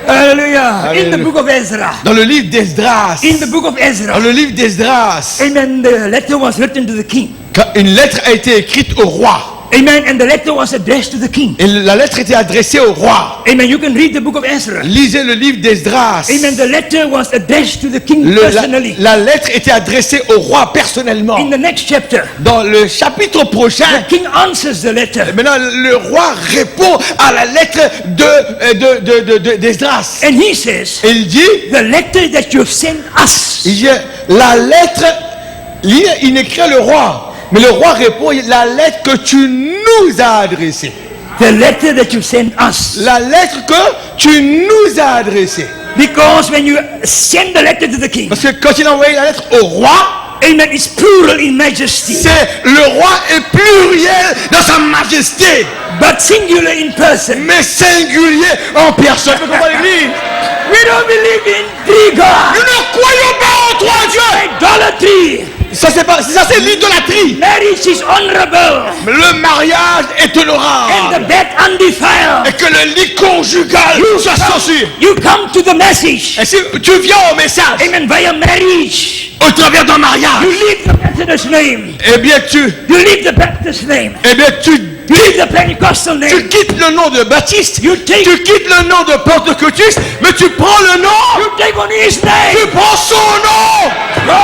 Hallelujah. In the Hallelujah. book of Ezra. Dans le livre d'Esdras. In the book of Ezra. Dans le livre d'Esdras. Amen. The letter was written to the king. Quand une lettre a été écrite au roi. Amen. And the letter was addressed to the king. Et la lettre était adressée au roi. Amen. You can read the book of Ezra. Lisez le livre d'Esdras. Amen. The letter was addressed to the king La, personally. la lettre était adressée au roi personnellement. In the next chapter, Dans le chapitre prochain, the king answers the letter. maintenant le roi répond à la lettre d'Esdras. And he says, Il dit, the letter that you have sent us. il dit, la lettre, il écrit le roi. Mais le roi répond, la lettre que tu nous as adressée. The letter that you sent us. La lettre que tu nous as adressée. Because when you send the letter to the king, Parce que quand il a envoyé la lettre au roi, amen, it's plural in majesty. c'est le roi est pluriel dans sa majesté, But singular in person. mais singulier en personne. Vous comprenez? We don't believe in three Nous gods. ne croyons pas en 3 dieux. Idolatry. Ça c'est l'idolâtrie. Marriage is honorable. Le mariage est And honorable. the bed undefiled. Et que le lit conjugal soit censuré. You come to the message. Et si tu viens au message, Amen. Via marriage. au travers d'un mariage, You leave the Methodist name. eh bien You leave the Baptist name. tu You leave the Pentecostal name. tu quittes le nom de Baptiste, You take- tu quittes le nom de Pentecôtiste, mais tu prends le nom, You take on his name. tu prends son nom. God.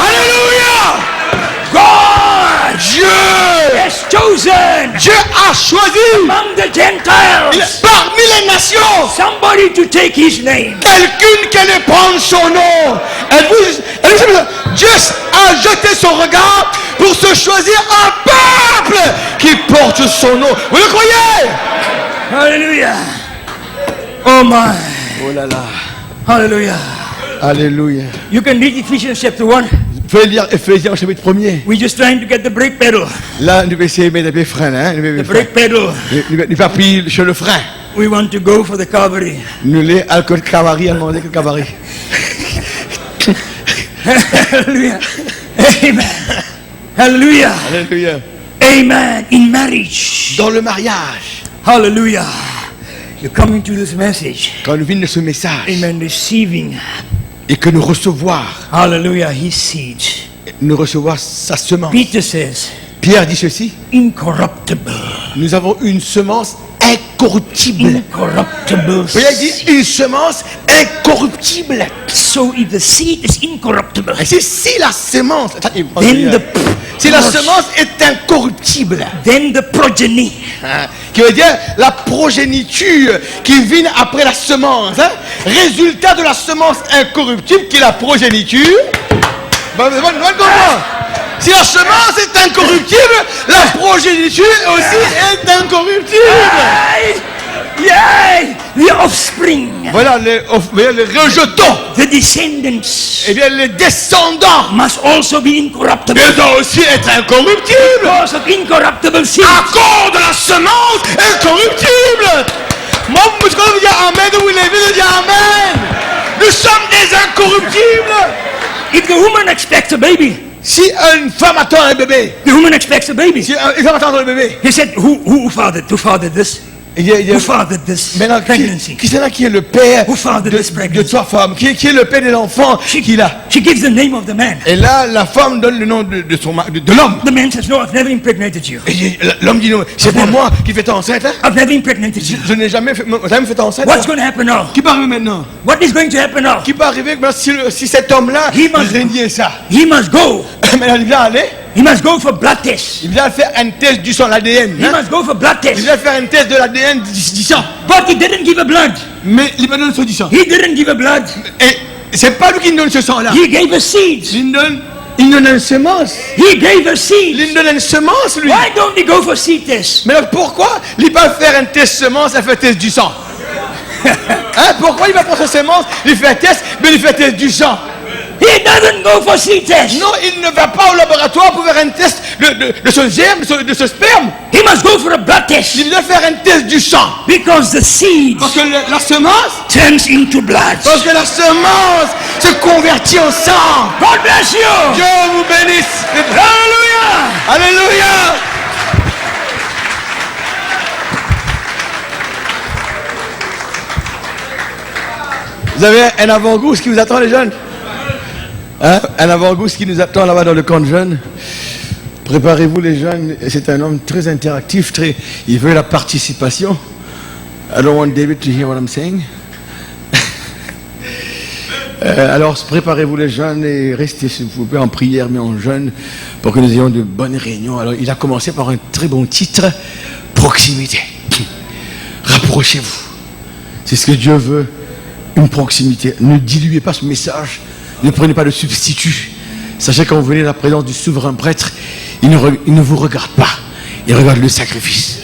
Alléluia. God Dieu has chosen Dieu a choisi among the Gentiles parmi les nations somebody to take his name. quelqu'un qui allait prendre son nom. Dieu a jeté son regard pour se choisir un peuple qui porte son nom. Vous le croyez? Hallelujah. Oh my. Oh là là. Hallelujah. Alléluia. You can read Ephesians chapter 1. Vous pouvez lire Ephésiens au chapitre 1er. We're just trying to get the brake pedal. Là, nous essayons de mettre des freins. Hein? The brake pedal. Nous pas pris sur le frein. We want to go for the Calvary. Nous les alcool cavari, demandé que cavari. Hallelujah. Amen. Hallelujah. Alléluia. Amen. In marriage. Dans le mariage, Hallelujah. You're coming to this message. quand nous venons de ce message Amen. Receiving. et que nous recevoir, Hallelujah. His seed. nous recevoir sa semence. Peter says, Pierre dit ceci, incorruptible. nous avons une semence incorruptible. Incorruptible. Pierre dit une semence incorruptible. So if the seed is incorruptible, Et si la semence, then the si la semence est incorruptible, then the progeny, qui veut dire la progéniture qui vient après la semence, hein, résultat de la semence incorruptible qui est la progéniture. Si la semence est incorruptible, la progéniture aussi est incorruptible. yay, the offspring, Voilà les rejetons. the descendants Eh bien les descendants, must also be incorruptible. ils doivent aussi être incorruptibles. Because of incorruptible seed. À cause de la semence incorruptible. Moi, je veux dire Amen, vous levez, dire Amen. Nous sommes des incorruptibles. If the woman expects a baby, Si une femme attend un bébé, the woman expects a baby. si une femme attend un bébé, He said, who fathered this? Who fathered this maintenant, pregnancy? qui c'est là qui est le père Who fathered this de pregnancy? toi femme? Qui est le père de l'enfant qu'il a? She gives the name of the man. Et là, la femme donne le nom de l'homme. The man says, no, I've never impregnated you. Et l'homme dit non, c'est pas moi qui fais enceinte. Hein? I've never impregnated you. Je n'ai jamais fait enceinte. What's going to happen now? Qui va arriver maintenant? What is going to happen now? Qui va arriver si cet homme-là He must- régnier ça? He must go. Maintenant, il va aller. He must go for blood test. Il vient faire un test du sang, l'ADN. He must go for blood Il test. vient faire un test de l'ADN du sang. But he didn't give a blood. Mais il me donne son du sang. He didn't give a blood. Et c'est pas lui qui nous donne ce sang-là. He gave a seed. Il nous donne une semence. He gave a seed. Il nous donne une semence, lui. Why don't we go for seed test? Mais alors pourquoi il va faire un test semence et faire un test du sang? Hein, pourquoi il va prendre sa semence, il fait un test, mais il fait un test du sang? He doesn't go for seed test. Non, il ne va pas au laboratoire pour faire un test de ce germe, de ce sperme. He must go for a blood test. Il doit faire un test du sang. Because the seed Parce que la semence, turns into blood. parce que la semence se convertit en sang. God bless you. Dieu vous bénisse. Hallelujah. Alléluia. Vous avez un avant-goût, ce qui vous attend les jeunes? Hein? Un avant-goût, ce qui nous attend là-bas dans le camp de jeunes. Préparez-vous les jeunes, c'est un homme très interactif, il veut la participation. I don't want David to hear what I'm saying. Alors préparez-vous les jeunes et restez s'il vous plaît en prière mais en jeûne pour que nous ayons de bonnes réunions. Alors il a commencé par un très bon titre, proximité. Rapprochez-vous. C'est ce que Dieu veut, une proximité. Ne diluez pas ce message, ne prenez pas de substitut. Sachez quand vous venez à la présence du souverain prêtre, il ne vous regarde pas, il regarde le sacrifice.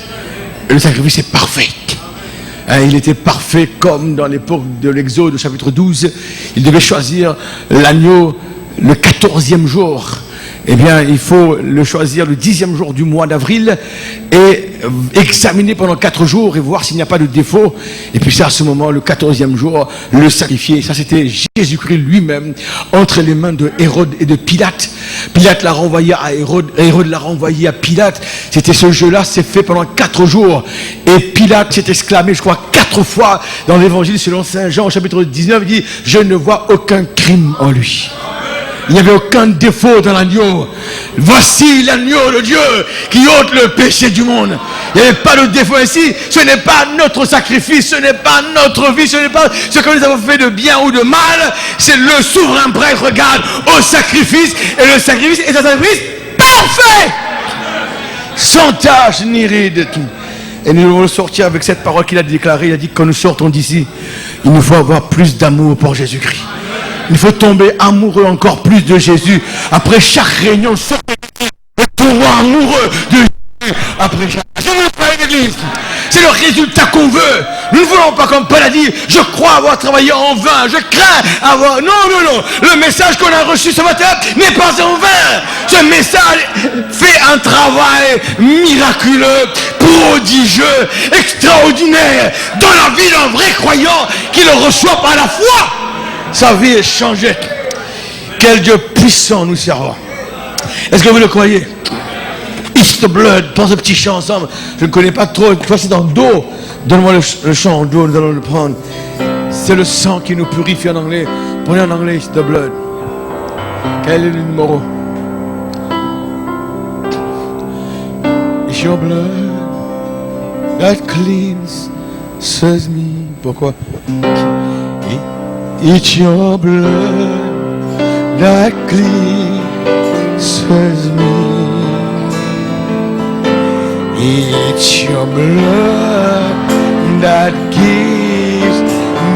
Le sacrifice est parfait. Il était parfait comme dans l'époque de l'Exode, chapitre 12. Il devait choisir l'agneau le 14e jour. Eh bien, il faut le choisir le 10e jour du mois d'avril et examiner pendant 4 jours et voir s'il n'y a pas de défaut. Et puis c'est à ce moment, le 14e jour, le sacrifier. Ça, c'était Jésus-Christ lui-même entre les mains de Hérode et de Pilate. Pilate l'a renvoyé à Hérode, Hérode l'a renvoyé à Pilate. C'était ce jeu-là, c'est fait pendant 4 jours. Et Pilate s'est exclamé, je crois, 4 fois dans l'évangile selon Saint Jean, au chapitre 19, il dit, je ne vois aucun crime en lui. Il n'y avait aucun défaut dans l'agneau. Voici l'agneau de Dieu qui ôte le péché du monde. Il n'y avait pas de défaut ici. Ce n'est pas notre sacrifice, ce n'est pas notre vie, ce n'est pas ce que nous avons fait de bien ou de mal. C'est le souverain prêtre, regarde au sacrifice. Et le sacrifice est un sacrifice parfait. Sans tache ni ride. Et nous allons sortir avec cette parole qu'il a déclarée. Il a dit que quand nous sortons d'ici, il nous faut avoir plus d'amour pour Jésus-Christ. Il faut tomber amoureux encore plus de Jésus. Après chaque réunion, tomber amoureux de Jésus. Après chaque... Je ne veux pas une église. C'est le résultat qu'on veut. Nous ne voulons pas, comme Paul a dit, je crois avoir travaillé en vain. Je crains avoir... Non, non, non. Le message qu'on a reçu ce matin n'est pas en vain. Ce message fait un travail miraculeux, prodigieux, extraordinaire dans la vie d'un vrai croyant qui le reçoit par la foi. Sa vie est changée. Quel Dieu puissant nous servons. Est-ce que vous le croyez? It's the blood. Pense ce petit chant ensemble. Je ne connais pas trop. Toi, c'est dans Do. Donne-moi le chant en Do. Nous allons le prendre. C'est le sang qui nous purifie en anglais. Prenez en anglais. It's the blood. Quel est le numéro? It's your blood that cleans me. Pourquoi? It's your blood that cleanses me. It's your blood that gives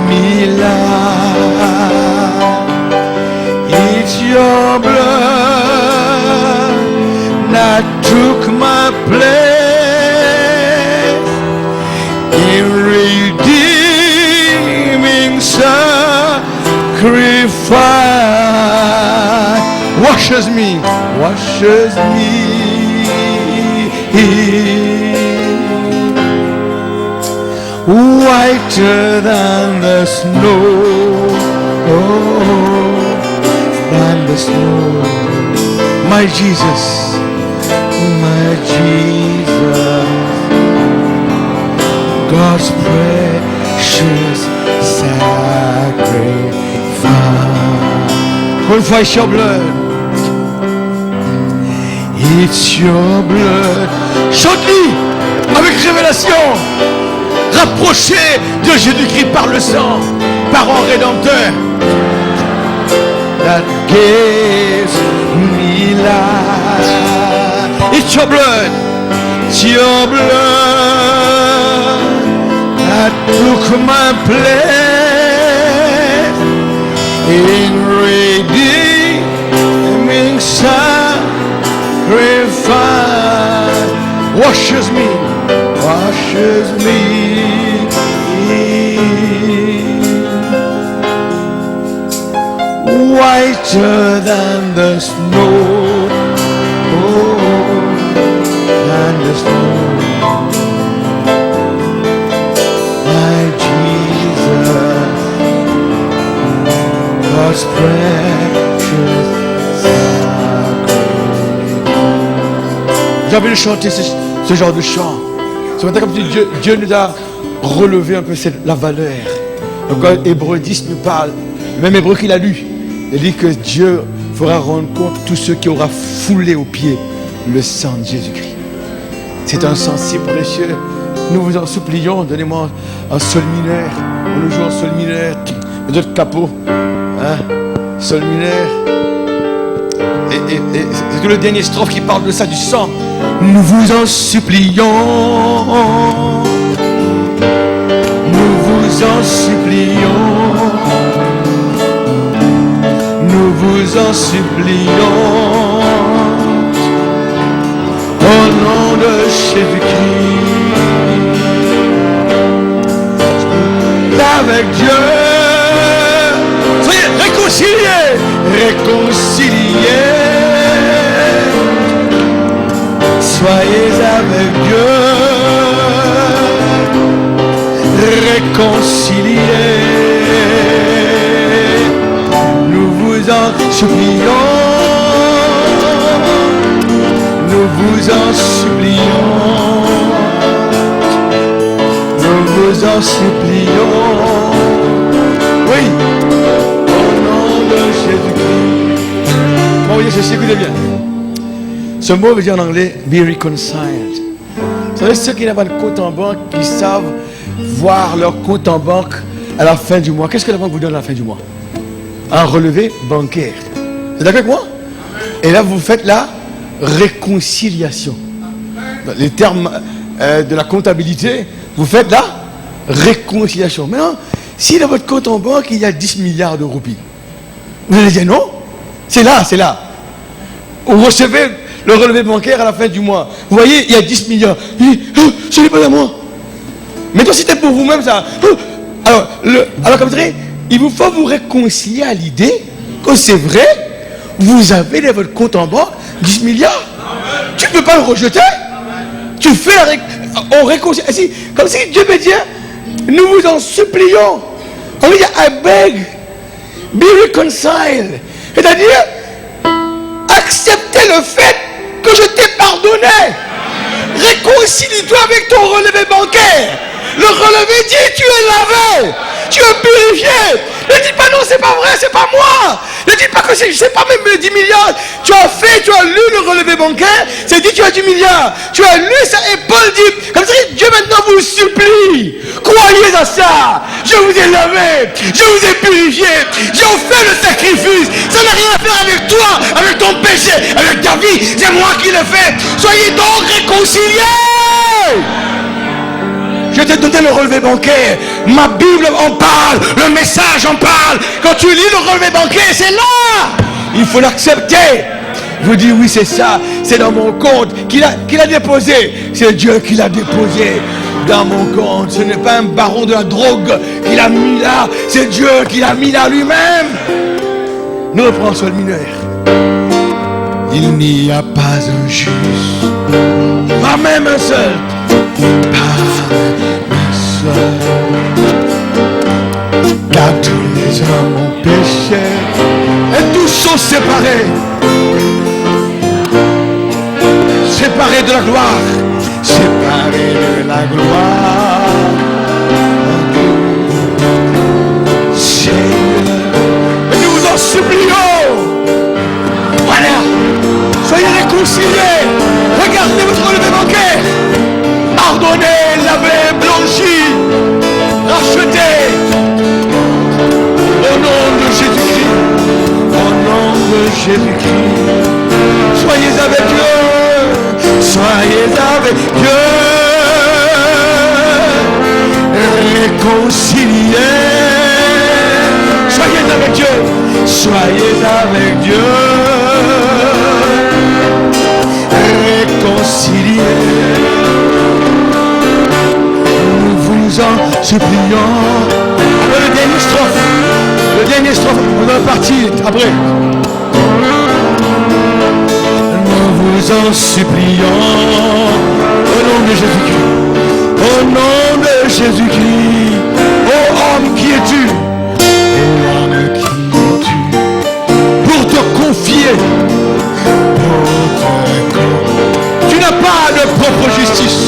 me life. It's your blood that took my place in redeeming sacrifice. Washes me whiter than the snow, than the snow. My Jesus, God's precious sacrifice. Glorify your blood. It's your blood. Chante-lui avec révélation. Rapprochez de Jésus-Christ par le sang, par un rédempteur. That gives me life. It's your blood. It's your blood that took my place in redeeming sacrifice. Washes me whiter than the snow, than the snow. My Jesus, God's precious sacrifice. J'ai envie de chanter ce genre de chant. Ce matin, comme Dieu nous a relevé un peu la valeur. Donc, quand Hébreu 10 nous parle, le même Hébreu qu'il a lu, il dit que Dieu fera rendre compte tous ceux qui aura foulé aux pieds le sang de Jésus-Christ. C'est un sensible pour les cieux. Nous vous en supplions, donnez-moi un sol mineur. On nous joue un sol mineur. D'autres capots. Sol mineur. Et c'est tout le dernier strophe qui parle de ça, du sang. Nous vous en supplions. Nous vous en supplions. Nous vous en supplions. Au nom de Jésus-Christ. Avec Dieu. Soyez réconciliés. Réconciliés. Soyez avec Dieu. réconcilier. Nous vous en supplions. Nous vous en supplions. Nous vous en supplions. Oui. Au nom de Jésus-Christ. Bon, voyez ceci, écoutez bien. Ce mot veut dire en anglais be reconciled. Vous savez, ceux qui n'ont pas de compte en banque, qui savent voir leur compte en banque à la fin du mois. Qu'est-ce que la banque vous donne à la fin du mois? Un relevé bancaire. Vous êtes d'accord avec moi? Et là, vous faites la réconciliation. Dans les termes de la comptabilité, vous faites la réconciliation. Maintenant, si dans votre compte en banque, il y a 10 milliards de roupies, vous allez dire non? C'est là, c'est là. Vous recevez le relevé bancaire à la fin du mois. Vous voyez, il y a 10 milliards. Ce n'est pas à moi. Mais toi, c'était pour vous-même, ça. Alors, comme ça, il vous faut vous réconcilier à l'idée que c'est vrai, vous avez dans votre compte en banque 10 milliards. Amen. Tu ne peux pas le rejeter. Amen. Tu fais on réconcilie. Comme si Dieu me dit, nous vous en supplions. On dit, I beg, be reconciled. C'est-à-dire, accepter le fait que je t'ai pardonné. Réconcilie-toi avec ton relevé bancaire. Le relevé dit, tu es lavé, tu es purifié. Ne dis pas non, c'est pas vrai, c'est pas moi. Ne dis pas que c'est pas même les 10 milliards. Tu as lu le relevé bancaire, c'est dit tu as 10 milliards. Tu as lu ça et Paul dit, comme ça, Dieu maintenant vous supplie. Croyez à ça. Je vous ai lavé, je vous ai purifié, j'ai offert le sacrifice. Ça n'a rien à faire avec toi, avec ton péché, avec ta vie. C'est moi qui l'ai fait. Soyez donc réconciliés. Je t'ai donné le relevé bancaire. Ma Bible en parle. Le message en parle. Quand tu lis le relevé bancaire, c'est là. Il faut l'accepter. Vous dites oui, c'est ça. C'est dans mon compte. Qui l'a déposé? C'est Dieu qui l'a déposé dans mon compte. Ce n'est pas un baron de la drogue qui l'a mis là. C'est Dieu qui l'a mis là lui-même. Nous reprenons sur le mineur. Il n'y a pas un juste, pas même un seul. Pas un seul. Car tous les hommes ont péché et tous sont séparés. Séparés de la gloire. Séparés de la gloire. Seigneur, nous vous en supplions. Voilà. Soyez réconciliés. Regardez votre relevé bancaire. Pardonnez, lavez, blanchi, racheté. Au nom de Jésus-Christ. Au nom de Jésus-Christ. Soyez avec Dieu. Soyez avec Dieu. Réconciliés. Soyez avec Dieu. Soyez avec Dieu. Réconciliés. Nous vous en supplions. Le dernier strophe. Le dernier strophe. On va partir après. Nous vous en supplions. Au nom de Jésus-Christ. Au nom de Jésus-Christ. Ô homme, qui es-tu? Ô homme, qui es-tu? Pour te confier. Tu n'as pas de propre justice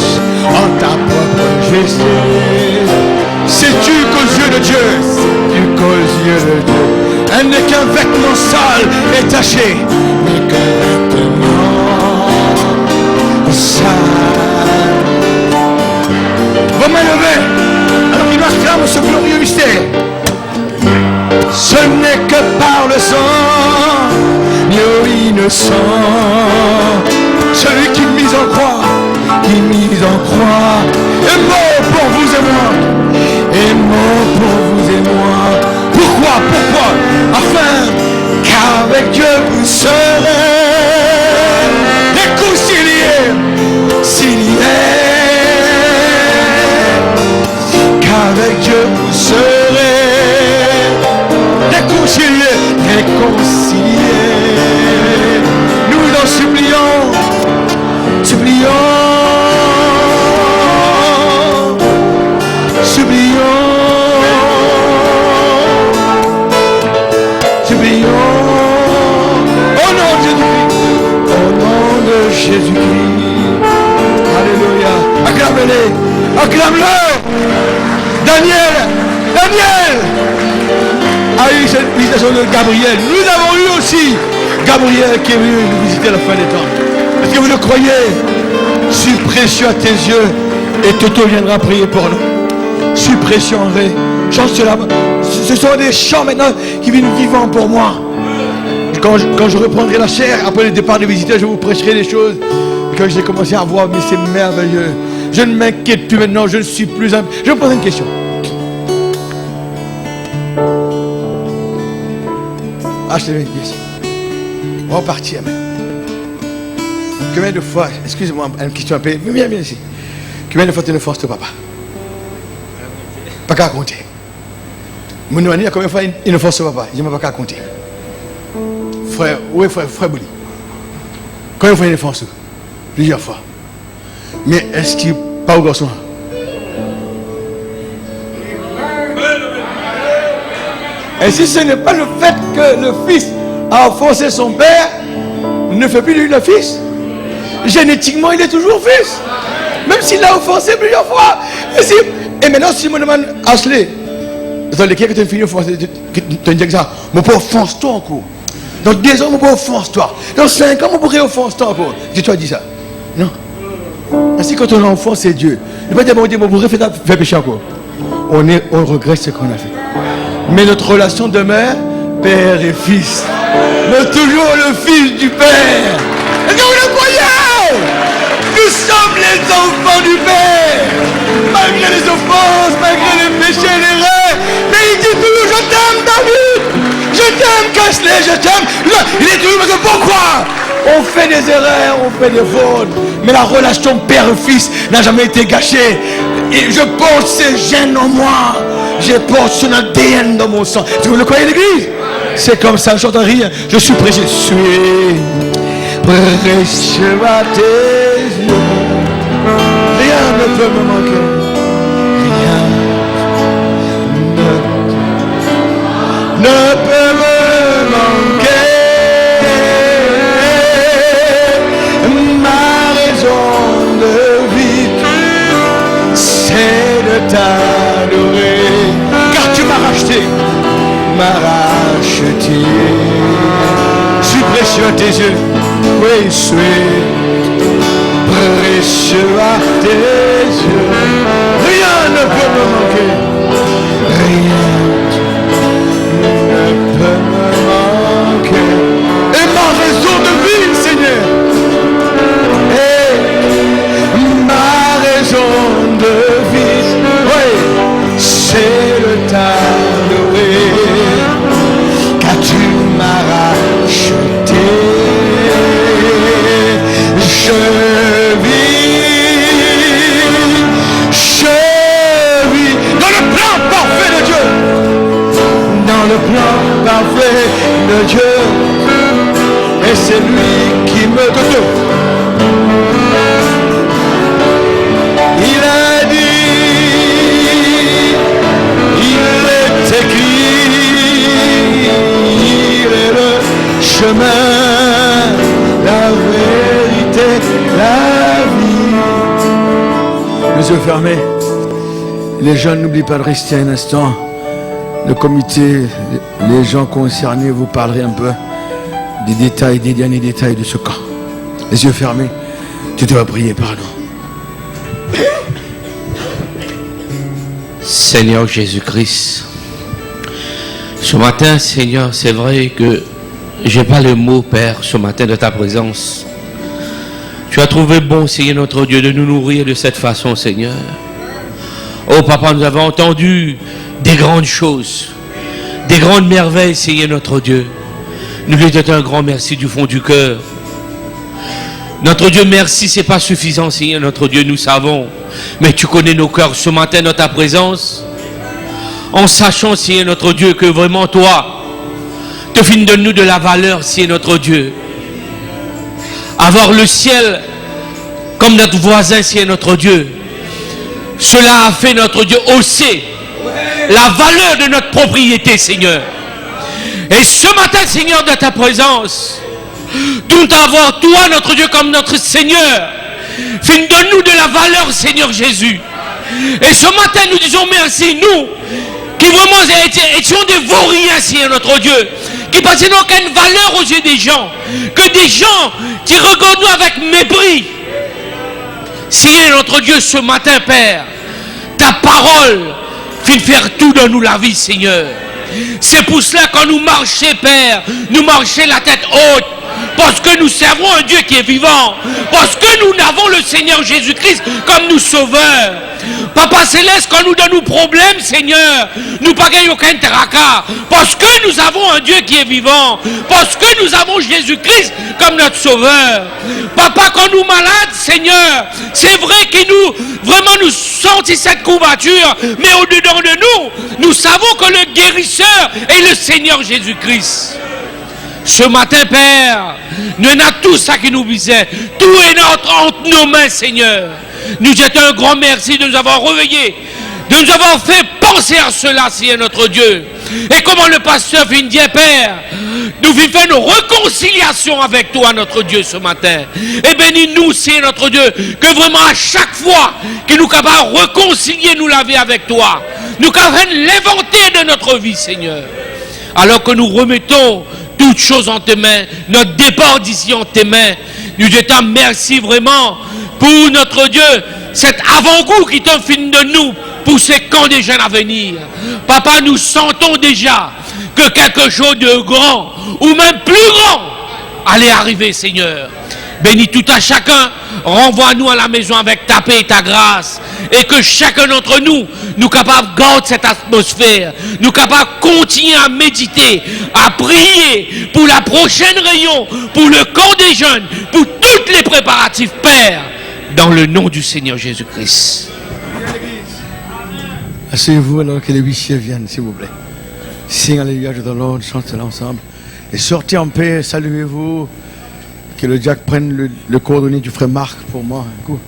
en ta propre justice. Sais-tu qu'aux yeux de Dieu, sais-tu qu'aux yeux de Dieu, elle n'est qu'un vêtement sale et taché, mais qu'un vêtement sale. Vos mains levées, alors qu'il acclame ce glorieux mystère. Ce n'est que par le sang, Dieu innocent, celui qui mise en croix, est mort pour vous et moi, est mort pour vous et moi. Pourquoi? Afin qu'avec Dieu vous serez réconciliés, s'il est, qu'avec Dieu vous serez réconciliés. Nous en supplions. Supplions. Jésus-Christ. Alléluia. Acclame-le. Acclame-le. Daniel. A eu cette visitation de Gabriel. Nous avons eu aussi Gabriel qui est venu nous visiter à la fin des temps. Est-ce que vous le croyez? Je suis précieux à tes yeux et Toto viendra prier pour nous. Je suis précieux en vrai. Ce sont des chants maintenant qui viennent vivants pour moi. Quand je reprendrai la chair, après le départ des visiteurs, je vous prêcherai des choses que j'ai commencé à voir, mais c'est merveilleux. Je ne m'inquiète plus maintenant, je ne suis plus... Je vais vous poser une question. Ah, je te mets ici. On va partir. Combien de fois, excusez-moi, une question un peu, viens ici. Combien de fois tu ne forces ton papa? Pas qu'à compter. Mon ami, combien de fois il ne force ton papa? Je ne sais pas qu'à compter. Frère, oui, frère Bouli. Combien de fois il ne force? Plusieurs fois. Mais est-ce qu'il pas au garçon? Et si ce n'est pas le fait que le fils a offensé son père, ne fait plus de lui le fils. Génétiquement, il est toujours fils. Même s'il l'a offensé plusieurs fois. Et maintenant, si je me demande, Ashley, dans lesquels que tu as fini offensé, tu as dit ça, mon pauvre offense-toi encore. Dans 2 ans, mon pauvre offense-toi. Dans 5 ans, mon pauvre offense-toi encore. Tu as dit ça? Non. Ainsi, quand on offense, c'est Dieu. Ne pas dire, mon Dieu, mon pauvre fait pécher encore. On regrette ce qu'on a fait. Mais notre relation demeure père et fils. Mais toujours le fils du père. Est-ce que vous le croyez? Nous sommes les enfants du père. Malgré les offenses, malgré les péchés, les rêves. Mais il dit toujours, je t'aime David. Je t'aime Casley, je t'aime. Il est toujours, parce que pourquoi? On fait des erreurs, on fait des fautes. Mais la relation père-fils n'a jamais été gâchée. Et je porte ces gènes en moi. Je porte son ADN dans mon sang. Est-ce que vous le croyez, l'église? C'est comme ça, je chante à rire. Je suis précieux. Je suis précieux à tes yeux. Rien ne peut me manquer. Rien ne peut me manquer. Ma raison de vie, c'est de t'adorer. Car tu m'as racheté. Je suis précieux à tes yeux. Oui, je suis précieux à tes yeux. Rien ne peut me manquer. Rien ne peut me manquer. Et ma raison de vie, Seigneur. Et ma raison de vie, oui, c'est le t'adorer. Car tu m'as racheté. Je vis dans le plan parfait de Dieu. Dans le plan parfait de Dieu. Et c'est lui qui me donne. Il a dit, il est écrit, il est le chemin, la vérité, la vie. Les yeux fermés. Les jeunes, n'oublient pas de rester un instant. Le comité, les gens concernés, vous parlerez un peu des détails, des derniers détails de ce camp. Les yeux fermés. Tu dois prier, pardon. Seigneur Jésus-Christ, ce matin, Seigneur, c'est vrai que je n'ai pas le mot, Père, ce matin de ta présence. Tu as trouvé bon, Seigneur notre Dieu, de nous nourrir de cette façon, Seigneur. Oh Papa, nous avons entendu des grandes choses, des grandes merveilles, Seigneur notre Dieu. Nous lui disons un grand merci du fond du cœur. Notre Dieu, merci, ce n'est pas suffisant, Seigneur notre Dieu, nous savons. Mais tu connais nos cœurs ce matin dans ta présence. En sachant, Seigneur notre Dieu, que vraiment toi, te finis de nous de la valeur, Seigneur notre Dieu. Avoir le ciel comme notre voisin, Seigneur notre Dieu. Cela a fait notre Dieu hausser la valeur de notre propriété, Seigneur. Et ce matin, Seigneur, de ta présence, de t'avoir, toi, notre Dieu, comme notre Seigneur. Donne-nous de la valeur, Seigneur Jésus. Et ce matin, nous disons merci, nous, qui vraiment étions des vauriens, Seigneur notre Dieu, qui passaient aucune valeur aux yeux des gens, que des gens qui regardent nous avec mépris. Seigneur notre Dieu, ce matin, Père, ta parole fait faire tout dans nous la vie, Seigneur. C'est pour cela quand nous marchons, Père, nous marchons la tête haute, parce que nous servons un Dieu qui est vivant, parce que nous n'avons le Seigneur Jésus-Christ comme nous sauveur. Papa Céleste, quand nous donnons problème, Seigneur, nous pas gagnons aucun tracas, parce que nous avons un Dieu qui est vivant, parce que nous avons Jésus-Christ comme notre sauveur. Papa, quand nous malades, Seigneur, c'est vrai que nous sentons cette couverture, mais au-dedans de nous savons que le guérisseur est le Seigneur Jésus-Christ. Ce matin, Père, nous avons tout ça qui nous visait. Tout est entre nos mains, Seigneur. Nous disons un grand merci de nous avoir réveillés, de nous avoir fait penser à cela, Seigneur notre Dieu. Et comment le pasteur vient dire, Père, nous vivons faire nos réconciliations avec toi, notre Dieu, ce matin. Et bénis-nous, Seigneur notre Dieu, que vraiment à chaque fois que nous sommes capables de réconcilier nous la vie avec toi, nous sommes capables de l'inventer de notre vie, Seigneur. Alors que nous remettons toutes choses en tes mains, notre départ d'ici en tes mains, nous disons merci vraiment pour notre Dieu, cet avant-goût qui t'offre de nous pour ces camps des jeunes à venir. Papa, nous sentons déjà que quelque chose de grand, ou même plus grand, allait arriver, Seigneur. Bénis tout à chacun, renvoie-nous à la maison avec ta paix et ta grâce, et que chacun d'entre nous, nous capables de garder cette atmosphère, nous capables de continuer à méditer, à prier pour la prochaine réunion, pour le camp des jeunes, pour tous les préparatifs, Père, dans le nom du Seigneur Jésus-Christ. Asseyez-vous alors que les huissiers viennent, s'il vous plaît. Sing Alléluia de Lord, chantez ensemble. Et sortez en paix, saluez-vous. Que le Jack prenne le coordonné du frère Marc pour moi. Un coup.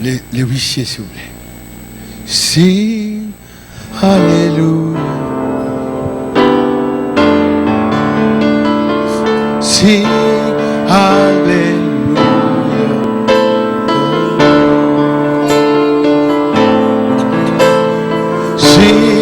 Les huissiers, s'il vous plaît. Sing Alléluia. Sing Alléluia. Sing